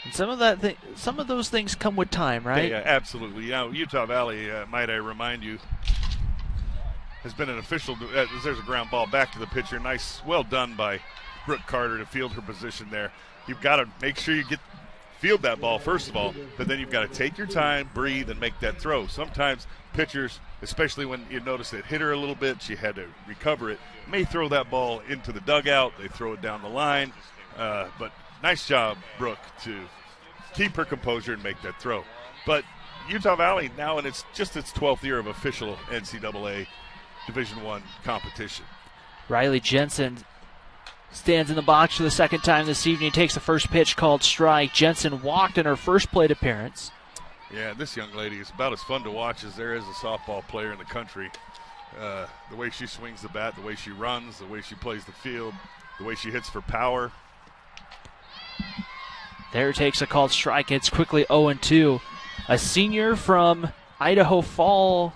And some of those things come with time, right? Yeah, absolutely. You know, Utah Valley, might I remind you, has been an official. There's a ground ball back to the pitcher. Nice, well done by Brooke Carter to field her position there. You've got to make sure you get field that ball, first of all, but then you've got to take your time, breathe, and make that throw. Sometimes pitchers, especially when you notice it hit her a little bit, she had to recover it, may throw that ball into the dugout. They throw it down the line. But nice job, Brooke, to keep her composure and make that throw. But Utah Valley now, and it's just its 12th year of official NCAA Division I competition. Riley Jensen stands in the box for the second time this evening, takes the first pitch called strike. Jensen walked in her first plate appearance. Yeah, this young lady is about as fun to watch as there is a softball player in the country. The way she swings the bat, the way she runs, the way she plays the field, the way she hits for power. There takes a called strike. It's quickly 0-2. A senior from Idaho Fall.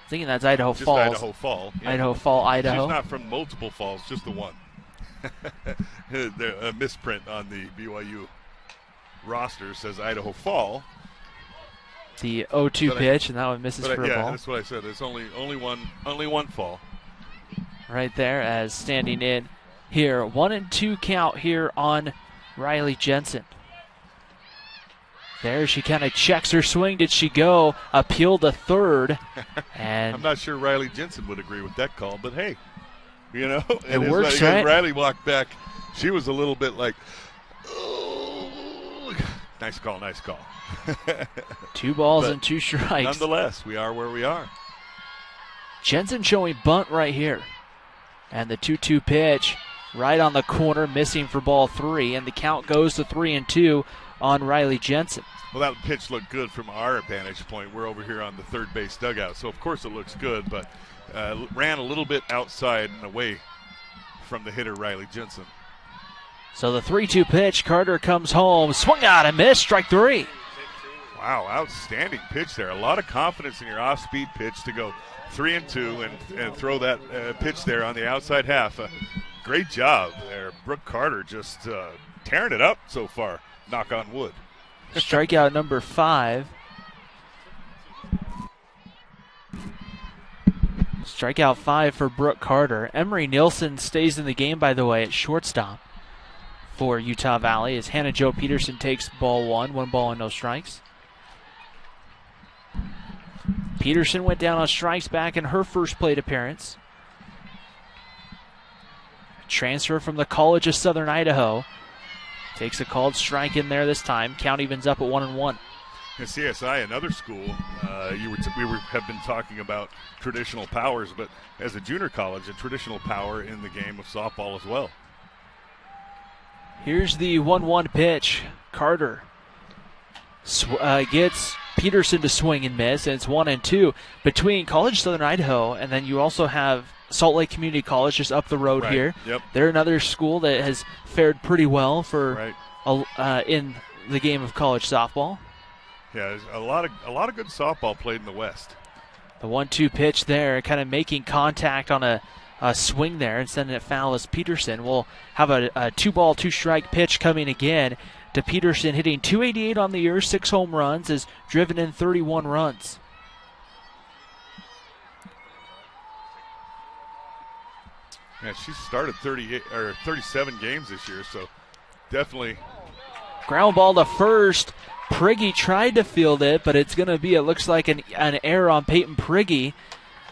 I'm thinking that's Idaho Just Falls. Idaho Fall. Yeah. Idaho Fall, Idaho. She's not from multiple falls, just the one. A misprint on the BYU roster says Idaho Fall. The 0-2 pitch, and that one misses for a yeah, ball. That's what I said. It's only one fall. Right there, as standing in here. 1-2 count here on Riley Jensen. There she kind of checks her swing. Did she go? Appeal to third. And I'm not sure Riley Jensen would agree with that call, but hey, it works, right? Riley walked back. She was a little bit like, oh, nice call. 2 balls and 2 strikes. Nonetheless, we are where we are. Jensen showing bunt right here. And the 2-2 pitch right on the corner, missing for ball 3. And the count goes to 3-2 on Riley Jensen. Well, that pitch looked good from our vantage point. We're over here on the third base dugout, so of course it looks good, but ran a little bit outside and away from the hitter, Riley Jensen. So the 3-2 pitch, Carter comes home, swung out and missed, strike 3. Wow, outstanding pitch there. A lot of confidence in your off-speed pitch to go 3-2 and throw that pitch there on the outside half. Great job there. Brooke Carter just tearing it up so far. Knock on wood. Strikeout number 5. Strikeout 5 for Brooke Carter. Emery Nielsen stays in the game, by the way, at shortstop for Utah Valley as Hannah Jo Peterson takes ball 1. 1 ball and no strikes. Peterson went down on strikes back in her first plate appearance. Transfer from the College of Southern Idaho. Takes a called strike in there this time. Count evens up at 1-1. And CSI, another school, have been talking about traditional powers, but as a junior college, a traditional power in the game of softball as well. Here's the 1-1 pitch. Carter gets Peterson to swing and miss, and it's 1-2 between College Southern Idaho, and then you also have Salt Lake Community College just up the road here. Yep. They're another school that has fared pretty well for in the game of college softball. Yeah, there's a lot of good softball played in the West. The 1-2 pitch there, kind of making contact on a swing there and sending it foul as Peterson will have a 2-ball, 2-strike pitch coming again to Peterson, hitting .288 on the year, 6 home runs, has driven in 31 runs. Yeah, she started 37 games this year, so definitely. Ground ball to first. Prigge tried to field it, but it's going to be, it looks like an error on Peyton Prigge,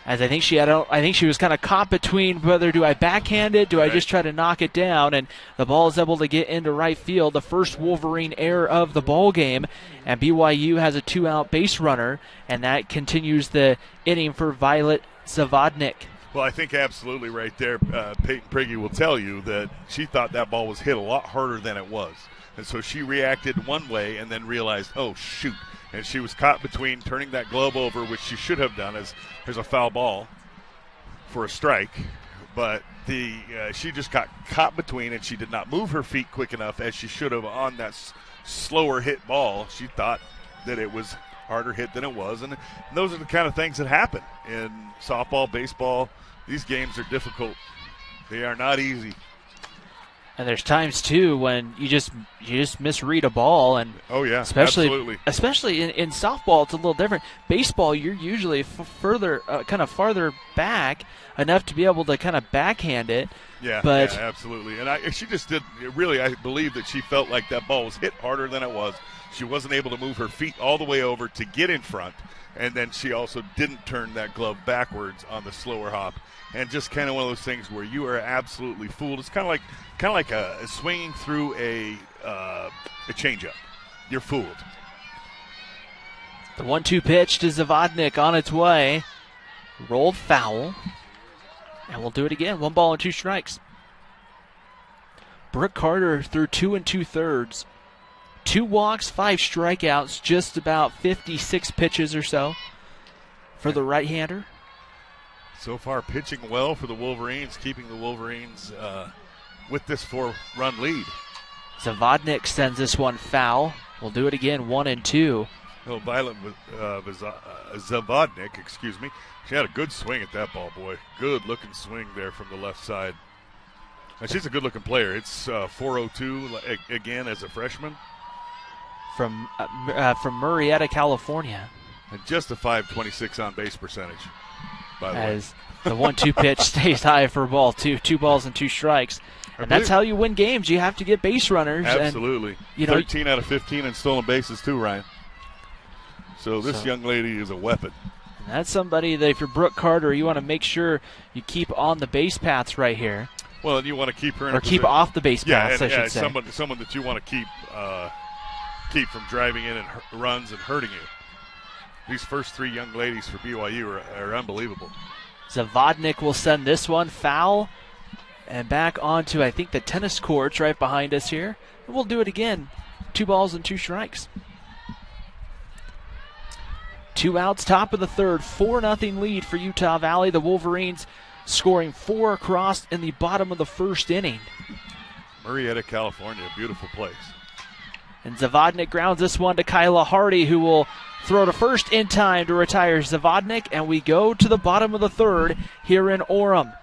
as I think she was kind of caught between whether do I backhand it, do I just try to knock it down, and the ball is able to get into right field. The first Wolverine error of the ball game, and BYU has a 2-out base runner, and that continues the inning for Violet Zavodnik. Well, I think absolutely right there, Peyton Prigge will tell you that she thought that ball was hit a lot harder than it was. And so she reacted one way and then realized, oh, shoot. And she was caught between turning that glove over, which she should have done as there's a foul ball for a strike. But she just got caught between, and she did not move her feet quick enough as she should have on that slower hit ball. She thought that it was harder hit than it was. And those are the kind of things that happen in softball, baseball. These games are difficult. They are not easy. And there's times too when you just misread a ball, and absolutely. Especially in softball, it's a little different. Baseball, you're usually farther back enough to be able to kind of backhand it. Yeah, but absolutely. And she just did really. I believe that she felt like that ball was hit harder than it was. She wasn't able to move her feet all the way over to get in front, and then she also didn't turn that glove backwards on the slower hop. And just kind of one of those things where you are absolutely fooled. It's kind of like a swinging through a changeup. You're fooled. The 1-2 pitch to Zavodnik on its way. Rolled foul. And we'll do it again. 1 ball and 2 strikes. Brooke Carter threw 2 2/3. 2 walks, 5 strikeouts, just about 56 pitches or so for the right-hander. So far, pitching well for the Wolverines, keeping the Wolverines with this 4-run lead. Zavodnik sends this one foul. We'll do it again, 1 2. Oh, Violet Zavodnik, excuse me. She had a good swing at that ball, boy. Good-looking swing there from the left side. And she's a good-looking player. It's 402 again as a freshman. From Murrieta, California. And just a .526 on-base percentage. As the 1-2 pitch stays high for ball 2. 2 balls and 2 strikes. And that's how you win games. You have to get base runners. Absolutely. And, 13 out of 15 in stolen bases too, Ryan. So this young lady is a weapon. And that's somebody that if you're Brooke Carter, you want to make sure you keep on the base paths right here. Well, and you want to keep her in or keep off the base paths, I should say. Someone that you want to keep from driving in and runs and hurting you. These first 3 young ladies for BYU are unbelievable. Zavodnik will send this one foul and back onto, I think, the tennis courts right behind us here. And we'll do it again. 2 balls and 2 strikes. 2 outs, top of the third. 4-0 lead for Utah Valley. The Wolverines scoring 4 across in the bottom of the first inning. Murrieta, California, beautiful place. And Zavodnik grounds this one to Kyla Hardy, who will throw to first in time to retire Zavodnik, and we go to the bottom of the third here in Orem.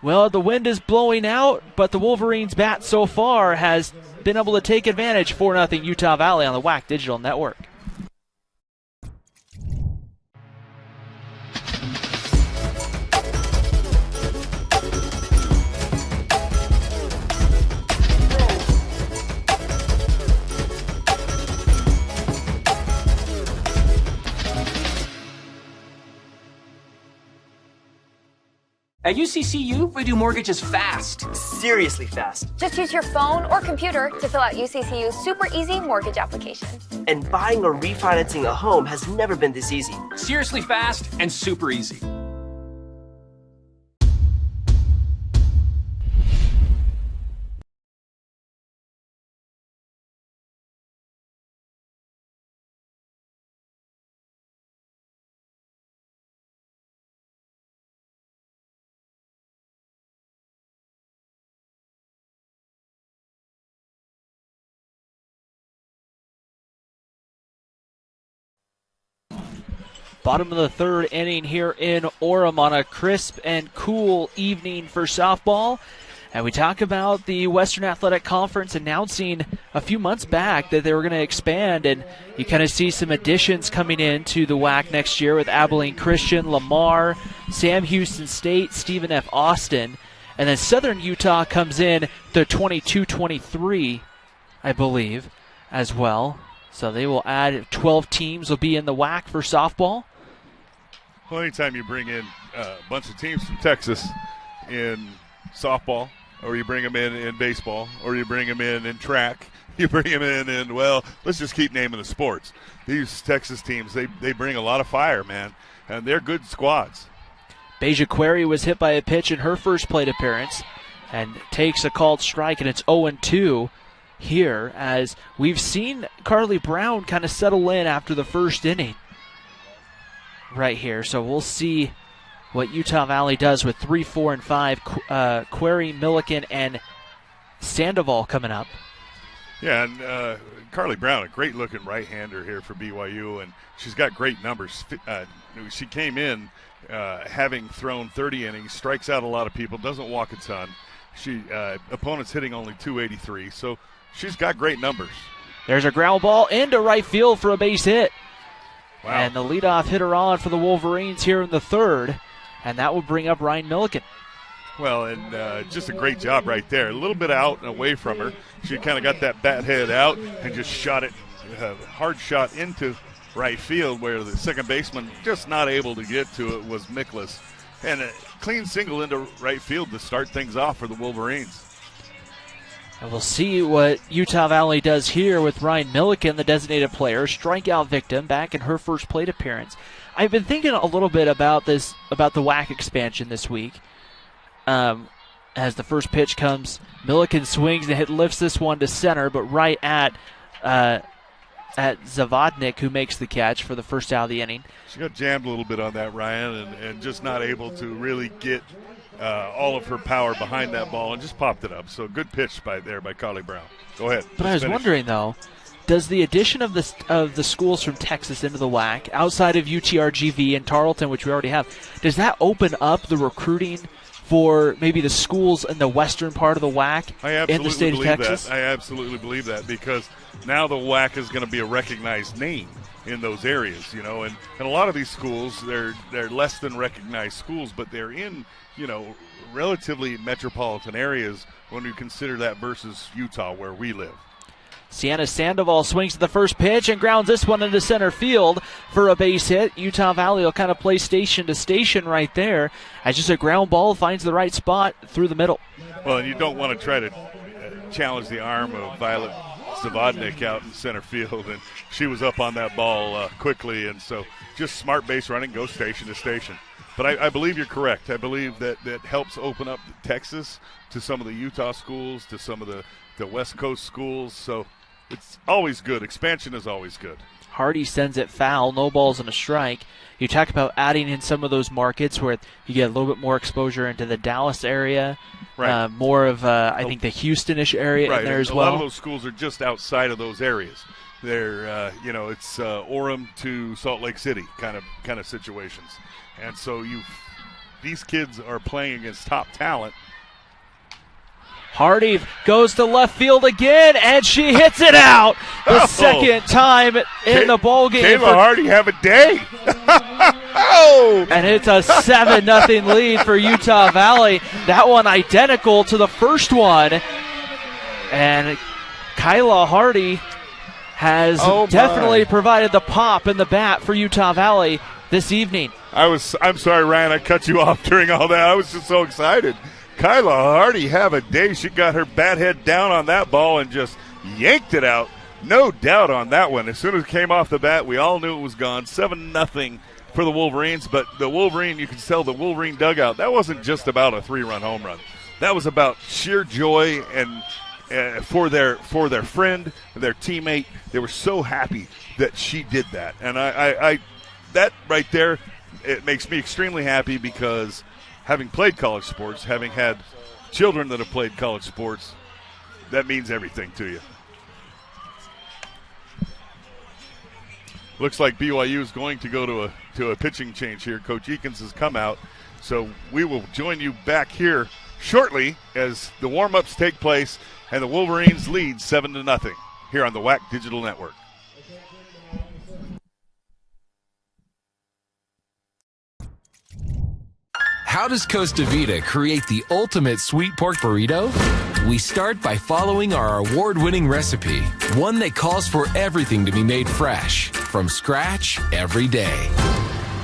Well, the wind is blowing out, but the Wolverines' bat so far has been able to take advantage. 4-0 Utah Valley on the WAC Digital Network. At UCCU, we do mortgages fast. Seriously fast. Just use your phone or computer to fill out UCCU's super easy mortgage application. And buying or refinancing a home has never been this easy. Seriously fast and super easy. Bottom of the third inning here in Orem on a crisp and cool evening for softball. And we talk about the Western Athletic Conference announcing a few months back that they were going to expand, and you kind of see some additions coming into the WAC next year with Abilene Christian, Lamar, Sam Houston State, Stephen F. Austin. And then Southern Utah comes in the 22-23, I believe, as well. So they will add 12 teams will be in the WAC for softball. Well, anytime you bring in a bunch of teams from Texas in softball, or you bring them in baseball, or you bring them in track, you bring them in, well, let's just keep naming the sports. These Texas teams, they bring a lot of fire, man, and they're good squads. Beja Query was hit by a pitch in her first plate appearance and takes a called strike, and it's 0-2 here as we've seen Carly Brown kind of settle in after the first inning right here. So we'll see what Utah Valley does with 3, 4, and 5. Query, Milliken, and Sandoval coming up. Yeah, and Carly Brown, a great-looking right-hander here for BYU, and she's got great numbers. She came in having thrown 30 innings, strikes out a lot of people, doesn't walk a ton, Opponents hitting only 283, so she's got great numbers. There's a ground ball into right field for a base hit. Wow. And the leadoff hitter on for the Wolverines here in the third, and that will bring up Ryan Milliken. Well, and just a great job right there. A little bit out and away from her. She kind of got that bat head out and just shot it, hard shot into right field, where the second baseman just not able to get to it was Miklas. And a clean single into right field to start things off for the Wolverines. And we'll see what Utah Valley does here with Ryan Milliken, the designated player, strikeout victim, back in her first plate appearance. I've been thinking a little bit about the WAC expansion this week. As the first pitch comes, Milliken swings and lifts this one to center, but right at Zavodnik, who makes the catch for the first out of the inning. She got jammed a little bit on that, Ryan, and just not able to really get all of her power behind that ball and just popped it up. So good pitch by Carly Brown. Go ahead. But I was wondering, though, does the addition of the schools from Texas into the WAC, outside of UTRGV and Tarleton, which we already have, does that open up the recruiting for maybe the schools in the western part of the WAC in the state of Texas? I absolutely believe that, because now the WAC is going to be a recognized name in those areas, and a lot of these schools, they're less than recognized schools, but they're in, relatively metropolitan areas when you consider that versus Utah, where we live. Sienna Sandoval swings to the first pitch and grounds this one into center field for a base hit. Utah Valley will kind of play station to station right there as just a ground ball finds the right spot through the middle. Well, and you don't want to try to challenge the arm of Violet Zavodnik out in center field, and she was up on that ball quickly, and so just smart base running, go station to station. But I believe you're correct. I believe that helps open up Texas to some of the Utah schools, to some of the West Coast schools, so it's always good. Expansion is always good. Hardy sends it foul, no balls and a strike. You talk about adding in some of those markets where you get a little bit more exposure into the Dallas area, right. More of, I think, the Houston-ish area right. in there as well. A lot of those schools are just outside of those areas. They're, it's Orem to Salt Lake City kind of situations. And so these kids are playing against top talent. Hardy goes to left field again, and she hits it out the second time in the ball game. Kayla Hardy have a day. And it's a 7-0 lead for Utah Valley. That one identical to the first one. And Kyla Hardy has definitely provided the pop in the bat for Utah Valley this evening. I'm sorry, Ryan, I cut you off during all that. I was just so excited. Kyla Hardy have a day. She got her bat head down on that ball and just yanked it out. No doubt on that one. As soon as it came off the bat, we all knew it was gone. 7-0 for the Wolverines. But the Wolverine, you can tell the Wolverine dugout, that wasn't just about a 3-run home run. That was about sheer joy and for their friend, their teammate. They were so happy that she did that. And I that right there, it makes me extremely happy, because having played college sports, having had children that have played college sports, that means everything to you. Looks like BYU is going to go to a pitching change here. Coach Eakins has come out, so we will join you back here shortly as the warm-ups take place and the Wolverines lead 7-0 here on the WAC Digital Network. How does Costa Vida create the ultimate sweet pork burrito? We start by following our award-winning recipe, one that calls for everything to be made fresh, from scratch every day.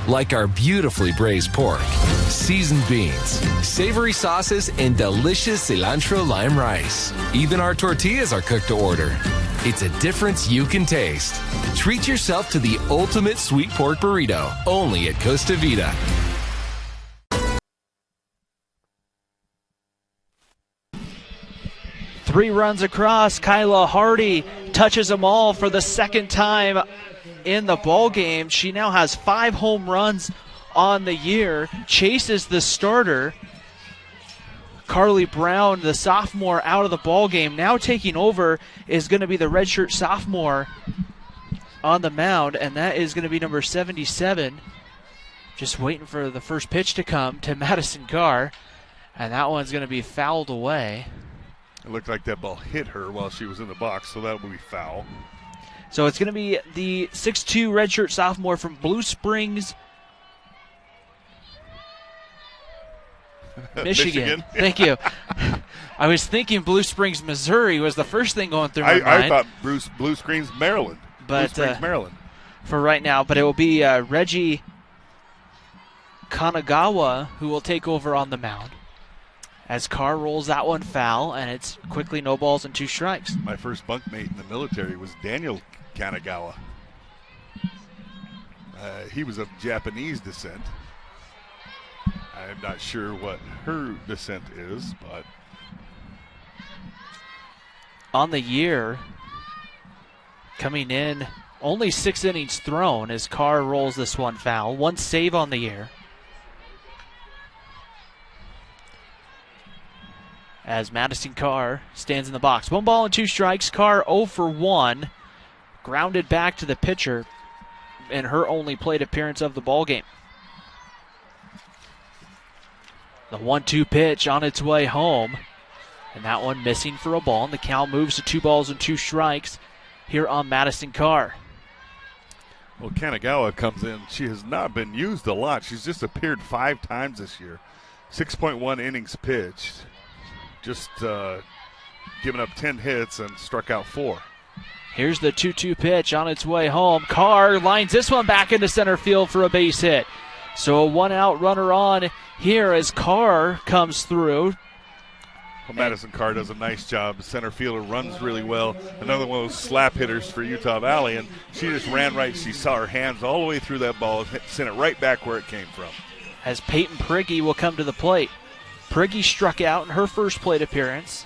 Like our beautifully braised pork, seasoned beans, savory sauces, and delicious cilantro lime rice. Even our tortillas are cooked to order. It's a difference you can taste. Treat yourself to the ultimate sweet pork burrito, only at Costa Vida. 3 runs across. Kyla Hardy touches them all for the second time in the ball game. She now has 5 home runs on the year, chases the starter. Carly Brown, the sophomore, out of the ball game. Now taking over is going to be the redshirt sophomore on the mound, and that is going to be number 77. Just waiting for the first pitch to come to Madison Carr. And that one's going to be fouled away. It looked like that ball hit her while she was in the box, so that would be foul. So it's going to be the 6'2" redshirt sophomore from Blue Springs, Michigan. Thank you. I was thinking Blue Springs, Missouri was the first thing going through my mind. I thought Blue Springs, Maryland. But, Blue Springs, Maryland. For right now, but it will be Reggie Kanagawa who will take over on the mound. As Carr rolls that one foul, and it's quickly no balls and 2 strikes. My first bunkmate in the military was Daniel Kanagawa. He was of Japanese descent. I'm not sure what her descent is, but... On the year, coming in, only 6 innings thrown as Carr rolls this one foul. 1 save on the year. As Madison Carr stands in the box. 1 ball and 2 strikes. Carr 0 for 1. Grounded back to the pitcher in her only plate appearance of the ballgame. The 1-2 pitch on its way home. And that one missing for a ball. And the count moves to 2 balls and 2 strikes here on Madison Carr. Well, Kanagawa comes in. She has not been used a lot. She's just appeared 5 times this year. 6.1 innings pitched. Just giving up 10 hits and struck out 4. Here's the 2-2 pitch on its way home. Carr lines this one back into center field for a base hit. So a 1-out runner on here as Carr comes through. Well, Madison Carr does a nice job. The center fielder runs really well. Another one of those slap hitters for Utah Valley, and she just ran right. She saw her hands all the way through that ball, sent it right back where it came from. As Peyton Prigge will come to the plate. Prigge struck out in her first plate appearance.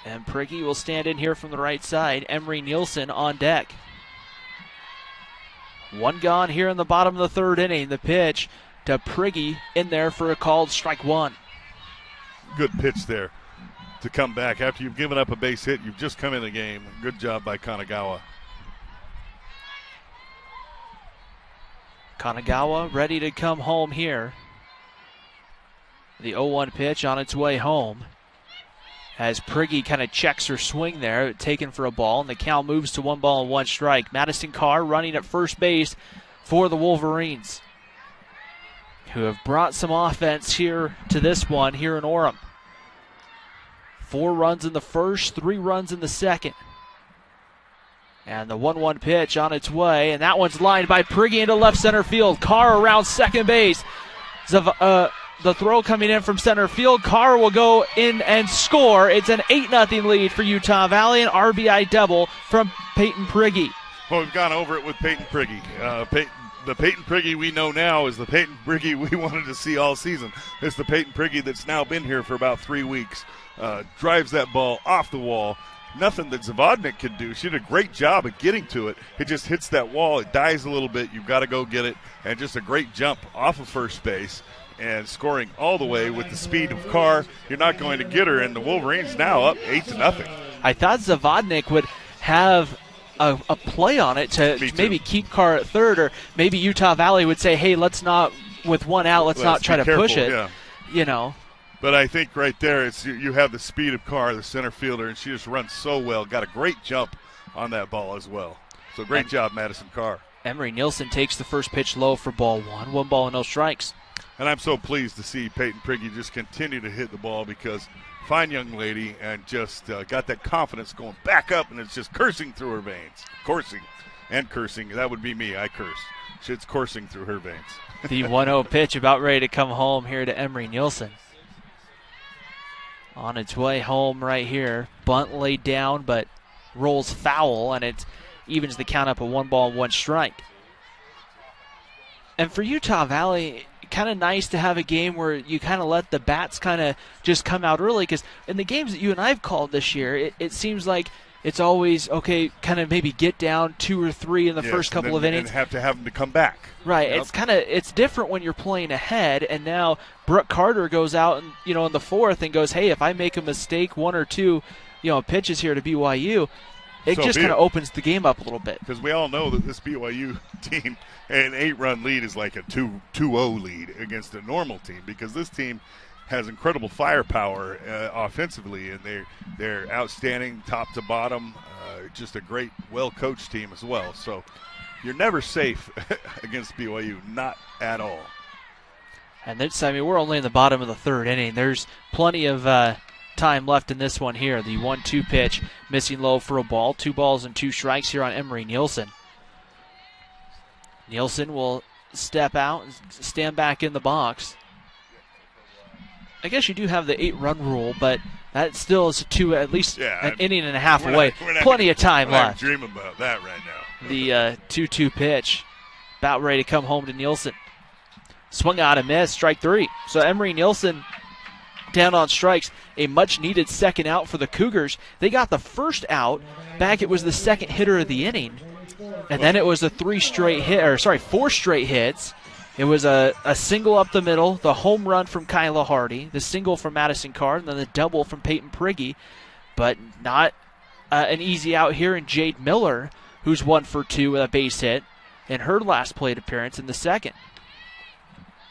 And Prigge will stand in here from the right side. Emery Nielsen on deck. 1 gone here in the bottom of the 3rd inning. The pitch to Prigge in there for a called strike 1. Good pitch there to come back. After you've given up a base hit, you've just come in the game. Good job by Kanagawa. Kanagawa ready to come home here. The 0-1 pitch on its way home. As Prigge kind of checks her swing there, taken for a ball, and the count moves to 1 ball and 1 strike. Madison Carr running at first base for the Wolverines, who have brought some offense here to this one here in Orem. 4 runs in the first, 3 runs in the second. And the 1-1 pitch on its way, and that one's lined by Prigge into left center field. Carr around second base. The throw coming in from center field. Carr will go in and score. It's an 8-0 lead for Utah Valley, an RBI double from Peyton Prigge. Well, we've gone over it with Peyton Prigge. The Peyton Prigge we know now is the Peyton Prigge we wanted to see all season. It's the Peyton Prigge that's now been here for about 3 weeks. Drives that ball off the wall. Nothing that Zavodnik could do. She did a great job of getting to it. It just hits that wall. It dies a little bit. You've got to go get it. And just a great jump off of first base and scoring all the way with the speed of Carr. You're not going to get her, and the Wolverines now up 8-0. I thought Zavodnik would have a play on it to maybe keep Carr at third, or maybe Utah Valley would say, hey, let's not, with 1 out, let's not try to push it. Yeah. You know. But I think right there, it's you have the speed of Carr, the center fielder, and she just runs so well. Got a great jump on that ball as well. So great job, Madison Carr. Emery Nielsen takes the first pitch low for ball 1. 1 ball and no strikes. And I'm so pleased to see Peyton Prigge just continue to hit the ball, because fine young lady, and just got that confidence going back up, and it's just coursing through her veins. Coursing. That would be me. I curse. It's coursing through her veins. The 1-0 pitch about ready to come home here to Emery Nielsen. On its way home right here. Bunt laid down, but rolls foul, and it evens the count up at 1 ball and 1 strike. And for Utah Valley, kind of nice to have a game where you kind of let the bats kind of just come out early, because in the games that you and I have called this year, it seems like it's always, okay, kind of maybe get down 2 or 3 in the first couple of innings. And have to have them to come back. Right. Yep. It's different when you're playing ahead, and now Brooke Carter goes out and, in the 4th and goes, hey, if I make a mistake, 1 or 2, pitches here to BYU, it So just be kind of it. opens the game up a little bit. Because we all know that this BYU team, an 8-run lead is like a 2-0 lead against a normal team, because this team has incredible firepower offensively, and they're outstanding top to bottom. Just a great, well-coached team as well. So you're never safe against BYU, not at all. And this, I mean, we're only in the bottom of the third inning. There's plenty of time left in this one here. The 1-2 pitch, missing low for a ball. 2 balls and 2 strikes here on Emery Nielsen. Nielsen will step out and stand back in the box. I guess you do have the 8-run rule, but that still is at least an inning and a half away. Plenty of time left. I'm dreaming about that right now. The 2-2 pitch, about ready to come home to Nielsen. Swung out and missed, strike 3. So Emery Nielsen down on strikes, a much-needed second out for the Cougars. They got the first out. Back it was the second hitter of the inning, and then it was a 4 straight hits. It was a single up the middle, the home run from Kyla Hardy, the single from Madison Card, and then the double from Peyton Prigge. But not an easy out here in Jade Miller, who's 1 for 2 with a base hit in her last plate appearance in the second.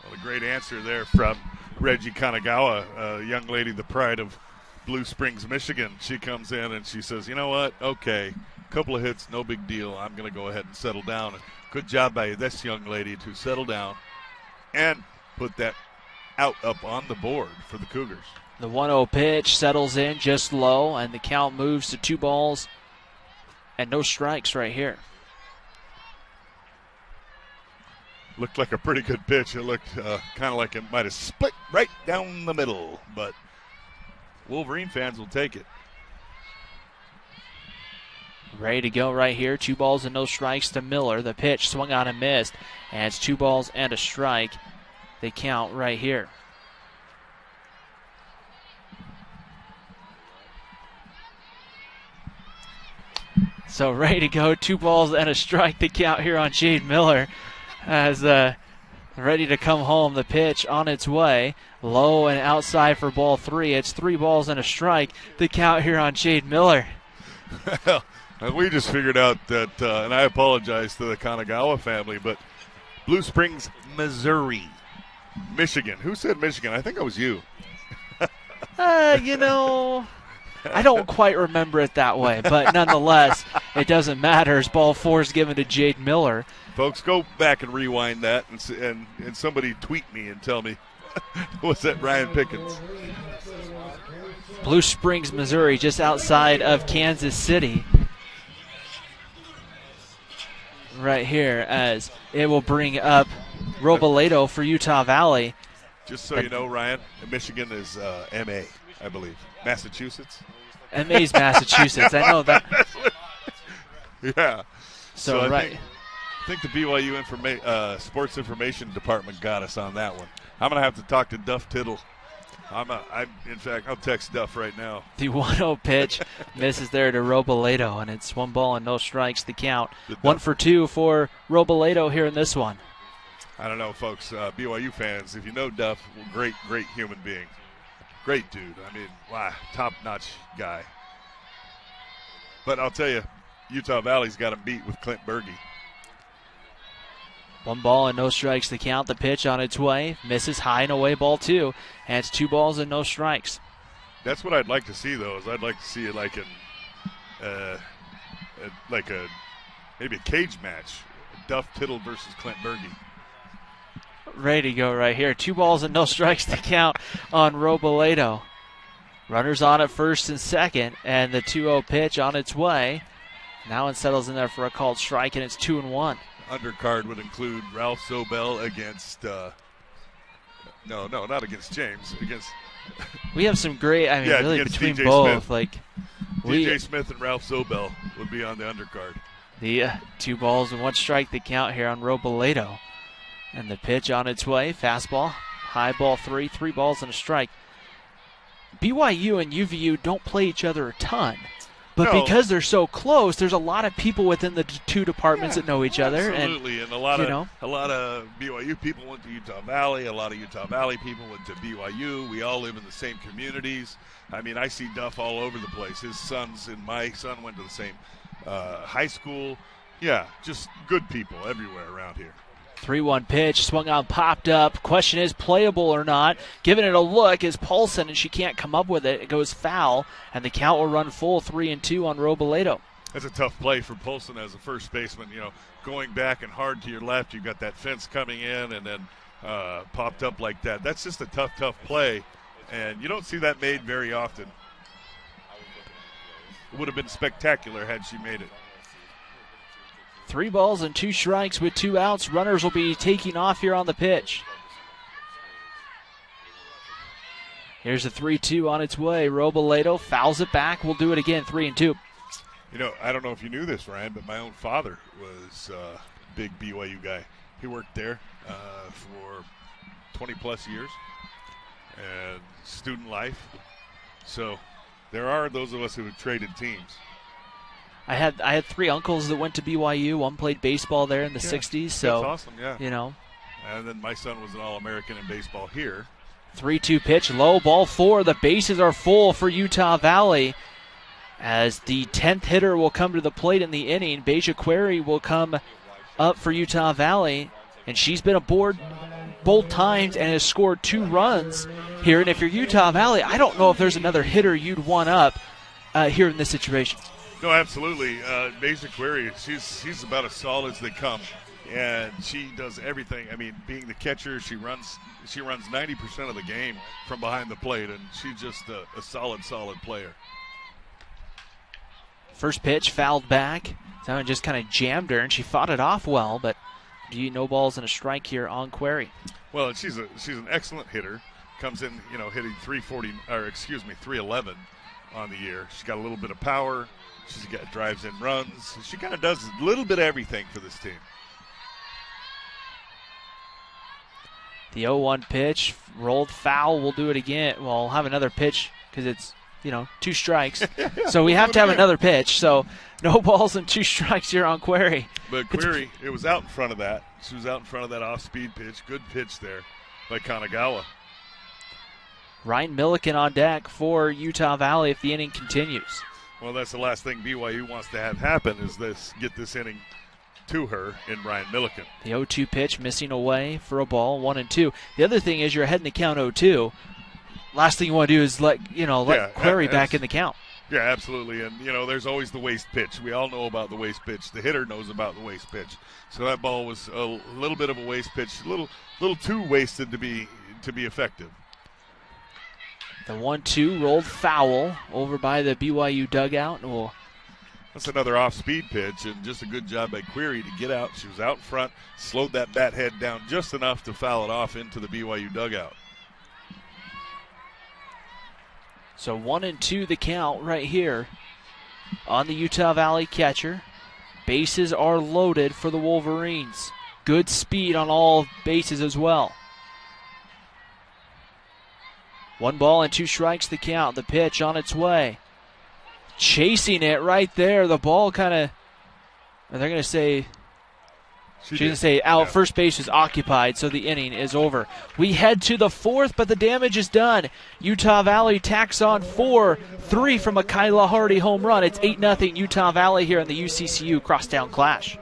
Well, a great answer there from Reggie Kanagawa, a young lady, the pride of Blue Springs, Michigan. She comes in and she says, you know what, okay, couple of hits, no big deal. I'm going to go ahead and settle down. And good job by this young lady to settle down and put that out up on the board for the Cougars. The 1-0 pitch settles in just low, and the count moves to 2 balls and no strikes right here. Looked like a pretty good pitch. It looked kind of like it might have split right down the middle, but Wolverine fans will take it. Ready to go right here. 2 balls and no strikes to Miller. The pitch swung on and missed, and it's 2 balls and a strike. They count right here. So ready to go. 2 balls and a strike. The count here on Jade Miller. As ready to come home. The pitch on its way. Low and outside for ball 3. It's 3 balls and a strike. The count here on Jade Miller. Well, we just figured out that, and I apologize to the Kanagawa family, but Blue Springs, Missouri, Michigan. Who said Michigan? I think it was you. I don't quite remember it that way, but nonetheless, it doesn't matter as ball 4 is given to Jade Miller. Folks, go back and rewind that, and somebody tweet me and tell me, was that Ryan Pickens? Blue Springs, Missouri, just outside of Kansas City. Right here, as it will bring up Robledo for Utah Valley. Just so you know, Ryan, Michigan is MA, I believe. Massachusetts? MA's Massachusetts. I know that. Yeah. So I think the BYU sports information department got us on that one. I'm going to have to talk to Duff Tittle. In fact, I'll text Duff right now. The 1-0 pitch misses there to Robledo, and it's 1 ball and no strikes to count. 1 for 2 for Robledo here in this one. I don't know, folks. BYU fans, if you know Duff, great human being. Great dude. I mean, wow, top-notch guy. But I'll tell you, Utah Valley's got him beat with Clint Berge. 1 ball and no strikes to count. The pitch on its way. Misses high and away, ball 2. And it's 2 balls and no strikes. That's what I'd like to see, though, is I'd like to see it like maybe a cage match. Duff Tittle versus Clint Berge. Ready to go right here. 2 balls and no strikes to count on Robledo. Runners on at first and second, and the 2-0 pitch on its way. Now it settles in there for a called strike, and it's 2-1. Undercard would include Ralph Zobel against no, not against James. Against we have some great, really between DJ both. Smith. DJ Smith and Ralph Zobel would be on the undercard. The 2 balls and 1 strike the count here on Robledo. And the pitch on its way. Fastball, high ball 3, 3 balls and a strike. BYU and UVU don't play each other a ton, But because they're so close, there's a lot of people within the two departments that know each other. Absolutely, and a lot of BYU people went to Utah Valley. A lot of Utah Valley people went to BYU. We all live in the same communities. I mean, I see Duff all over the place. His sons and my son went to the same high school. Yeah, just good people everywhere around here. 3-1 pitch, swung on, popped up. Question is, playable or not? Giving it a look is Paulson, and she can't come up with it. It goes foul, and the count will run full 3-2 on Robledo. That's a tough play for Paulson as a first baseman. You know, going back and hard to your left, you've got that fence coming in and then popped up like that. That's just a tough play, and you don't see that made very often. It would have been spectacular had she made it. 3 balls and 2 strikes with 2 outs. Runners will be taking off here on the pitch. Here's a 3-2 on its way. Robledo fouls it back. We'll do it again, 3-2. You know, I don't know if you knew this, Ryan, but my own father was a big BYU guy. He worked there for 20-plus years and student life. So there are those of us who have traded teams. I had 3 uncles that went to BYU. One played baseball there in the 60s. So, that's awesome, yeah. You know. And then my son was an All-American in baseball here. 3-2 pitch, low, ball 4. The bases are full for Utah Valley as the 10th hitter will come to the plate in the inning. Beja Query will come up for Utah Valley, and she's been aboard both times and has scored 2 runs here. And if you're Utah Valley, I don't know if there's another hitter you'd want up here in this situation. No, absolutely. Beja Query, she's about as solid as they come, and she does everything. I mean, being the catcher, she runs 90% of the game from behind the plate, and she's just a solid player. First pitch fouled back. Someone just kind of jammed her, and she fought it off well, but no balls and a strike here on Query. Well, she's an excellent hitter. Comes in, hitting 311 on the year. She's got a little bit of power. She's got drives and runs. She kind of does a little bit of everything for this team. The 0-1 pitch rolled foul. We'll do it again. Well, we'll have another pitch because it's, 2 strikes. So we have to have another pitch. So no balls and 2 strikes here on Query. But Query, it was out in front of that. She was out in front of that off-speed pitch. Good pitch there by Kanagawa. Ryan Milliken on deck for Utah Valley if the inning continues. Well, that's the last thing BYU wants to have happen is get this inning to her in Ryan Milliken. The 0-2 pitch missing away for a ball, 1-2. The other thing is you're ahead in the count 0-2. Last thing you want to do is let Query back in the count. Yeah, absolutely. And, there's always the waste pitch. We all know about the waste pitch. The hitter knows about the waste pitch. So that ball was a little bit of a waste pitch, a little too wasted to be effective. The 1-2 rolled foul over by the BYU dugout. That's another off-speed pitch, and just a good job by Query to get out. She was out front, slowed that bat head down just enough to foul it off into the BYU dugout. So 1-2 the count right here on the Utah Valley catcher. Bases are loaded for the Wolverines. Good speed on all bases as well. 1 ball and 2 strikes the count. The pitch on its way. Chasing it right there. The ball kind of, they're going to say, she's going to say out. Yeah. First base is occupied, so the inning is over. We head to the 4th, but the damage is done. Utah Valley tacks on 4-3 from a Kyla Hardy home run. It's 8-0 Utah Valley here in the UCCU Crosstown Clash.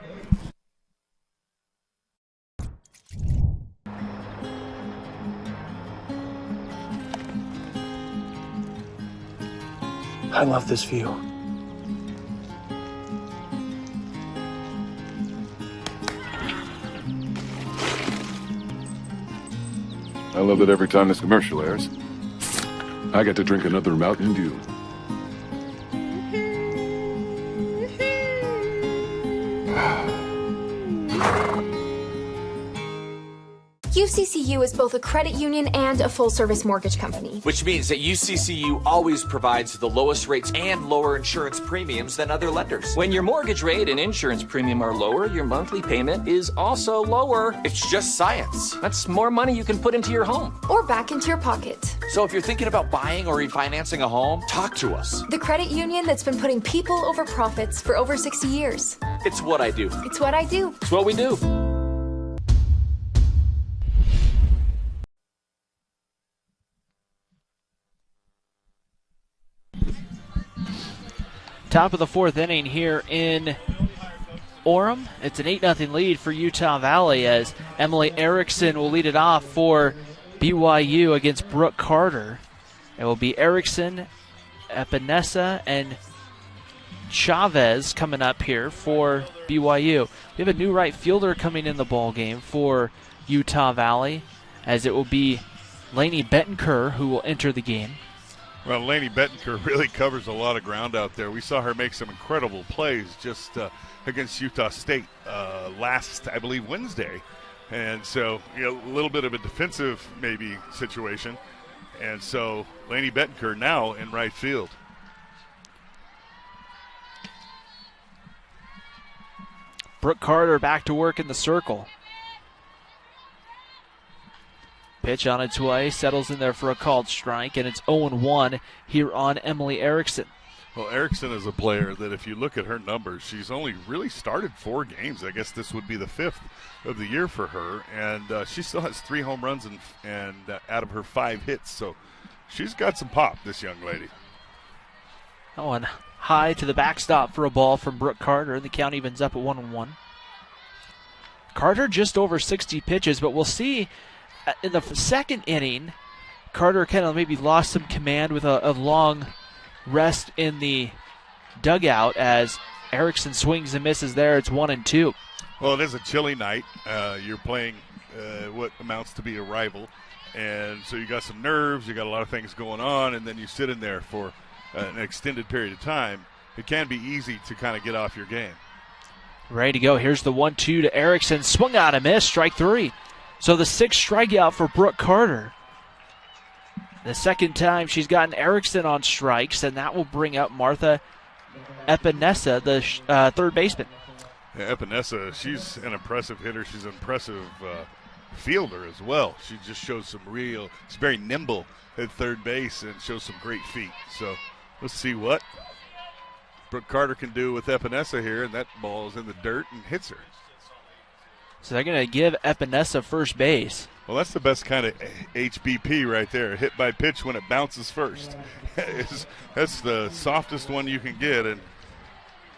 I love this view. I love it every time this commercial airs. I get to drink another Mountain Dew. UCCU is both a credit union and a full-service mortgage company. Which means that UCCU always provides the lowest rates and lower insurance premiums than other lenders. When your mortgage rate and insurance premium are lower, your monthly payment is also lower. It's just science. That's more money you can put into your home. Or back into your pocket. So if you're thinking about buying or refinancing a home, talk to us. The credit union that's been putting people over profits for over 60 years. It's what I do. It's what I do. It's what we do. Top of the fourth inning here in Orem. It's an 8-0 lead for Utah Valley as Emily Erickson will lead it off for BYU against Brooke Carter. It will be Erickson, Epinesa, and Chavez coming up here for BYU. We have a new right fielder coming in the ball game for Utah Valley, as it will be Lainey Bettencourt who will enter the game. Well, Lainey Bettencourt really covers a lot of ground out there. We saw her make some incredible plays just against Utah State last, I believe, Wednesday. And so, a little bit of a defensive maybe situation. And so Lainey Bettencourt now in right field. Brooke Carter back to work in the circle. Pitch on its way, settles in there for a called strike, and it's 0-1 here on Emily Erickson. Well, Erickson is a player that if you look at her numbers, she's only really started 4 games. I guess this would be the 5th of the year for her, and she still has 3 home runs and out of her 5 hits. So she's got some pop, this young lady. Oh, and high to the backstop for a ball from Brooke Carter, and the count evens up at 1-1. Carter just over 60 pitches, but we'll see in the second inning, Carter kind of maybe lost some command with a long rest in the dugout as Erickson swings and misses there. It's 1-2. Well, it is a chilly night. You're playing what amounts to be a rival, and so you got some nerves, you got a lot of things going on, and then you sit in there for an extended period of time. It can be easy to kind of get off your game. Ready to go. Here's the 1-2 to Erickson. Swung out and missed. Strike 3. So the 6th strikeout for Brooke Carter. The second time she's gotten Erickson on strikes, and that will bring up Martha Epinesa, the third baseman. Yeah, Epinesa, she's an impressive hitter. She's an impressive fielder as well. She just shows she's very nimble at third base and shows some great feet. So let's see what Brooke Carter can do with Epinesa here, and that ball is in the dirt and hits her. So they're going to give Epinesa first base. Well, that's the best kind of HBP right there, hit by pitch when it bounces first. That's the softest one you can get, and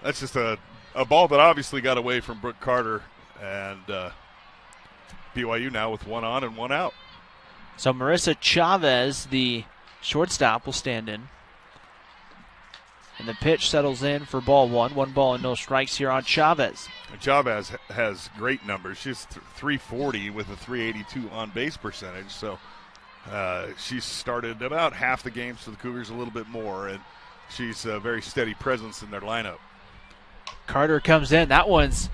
that's just a ball that obviously got away from Brooke Carter, and BYU now with 1 on and 1 out. So Marissa Chavez, the shortstop, will stand in. And the pitch settles in for ball 1. 1 ball and no strikes here on Chavez. And Chavez has great numbers. She's 340 with a 382 on-base percentage. So she's started about half the games for the Cougars, a little bit more, and she's a very steady presence in their lineup. Carter comes in. That one's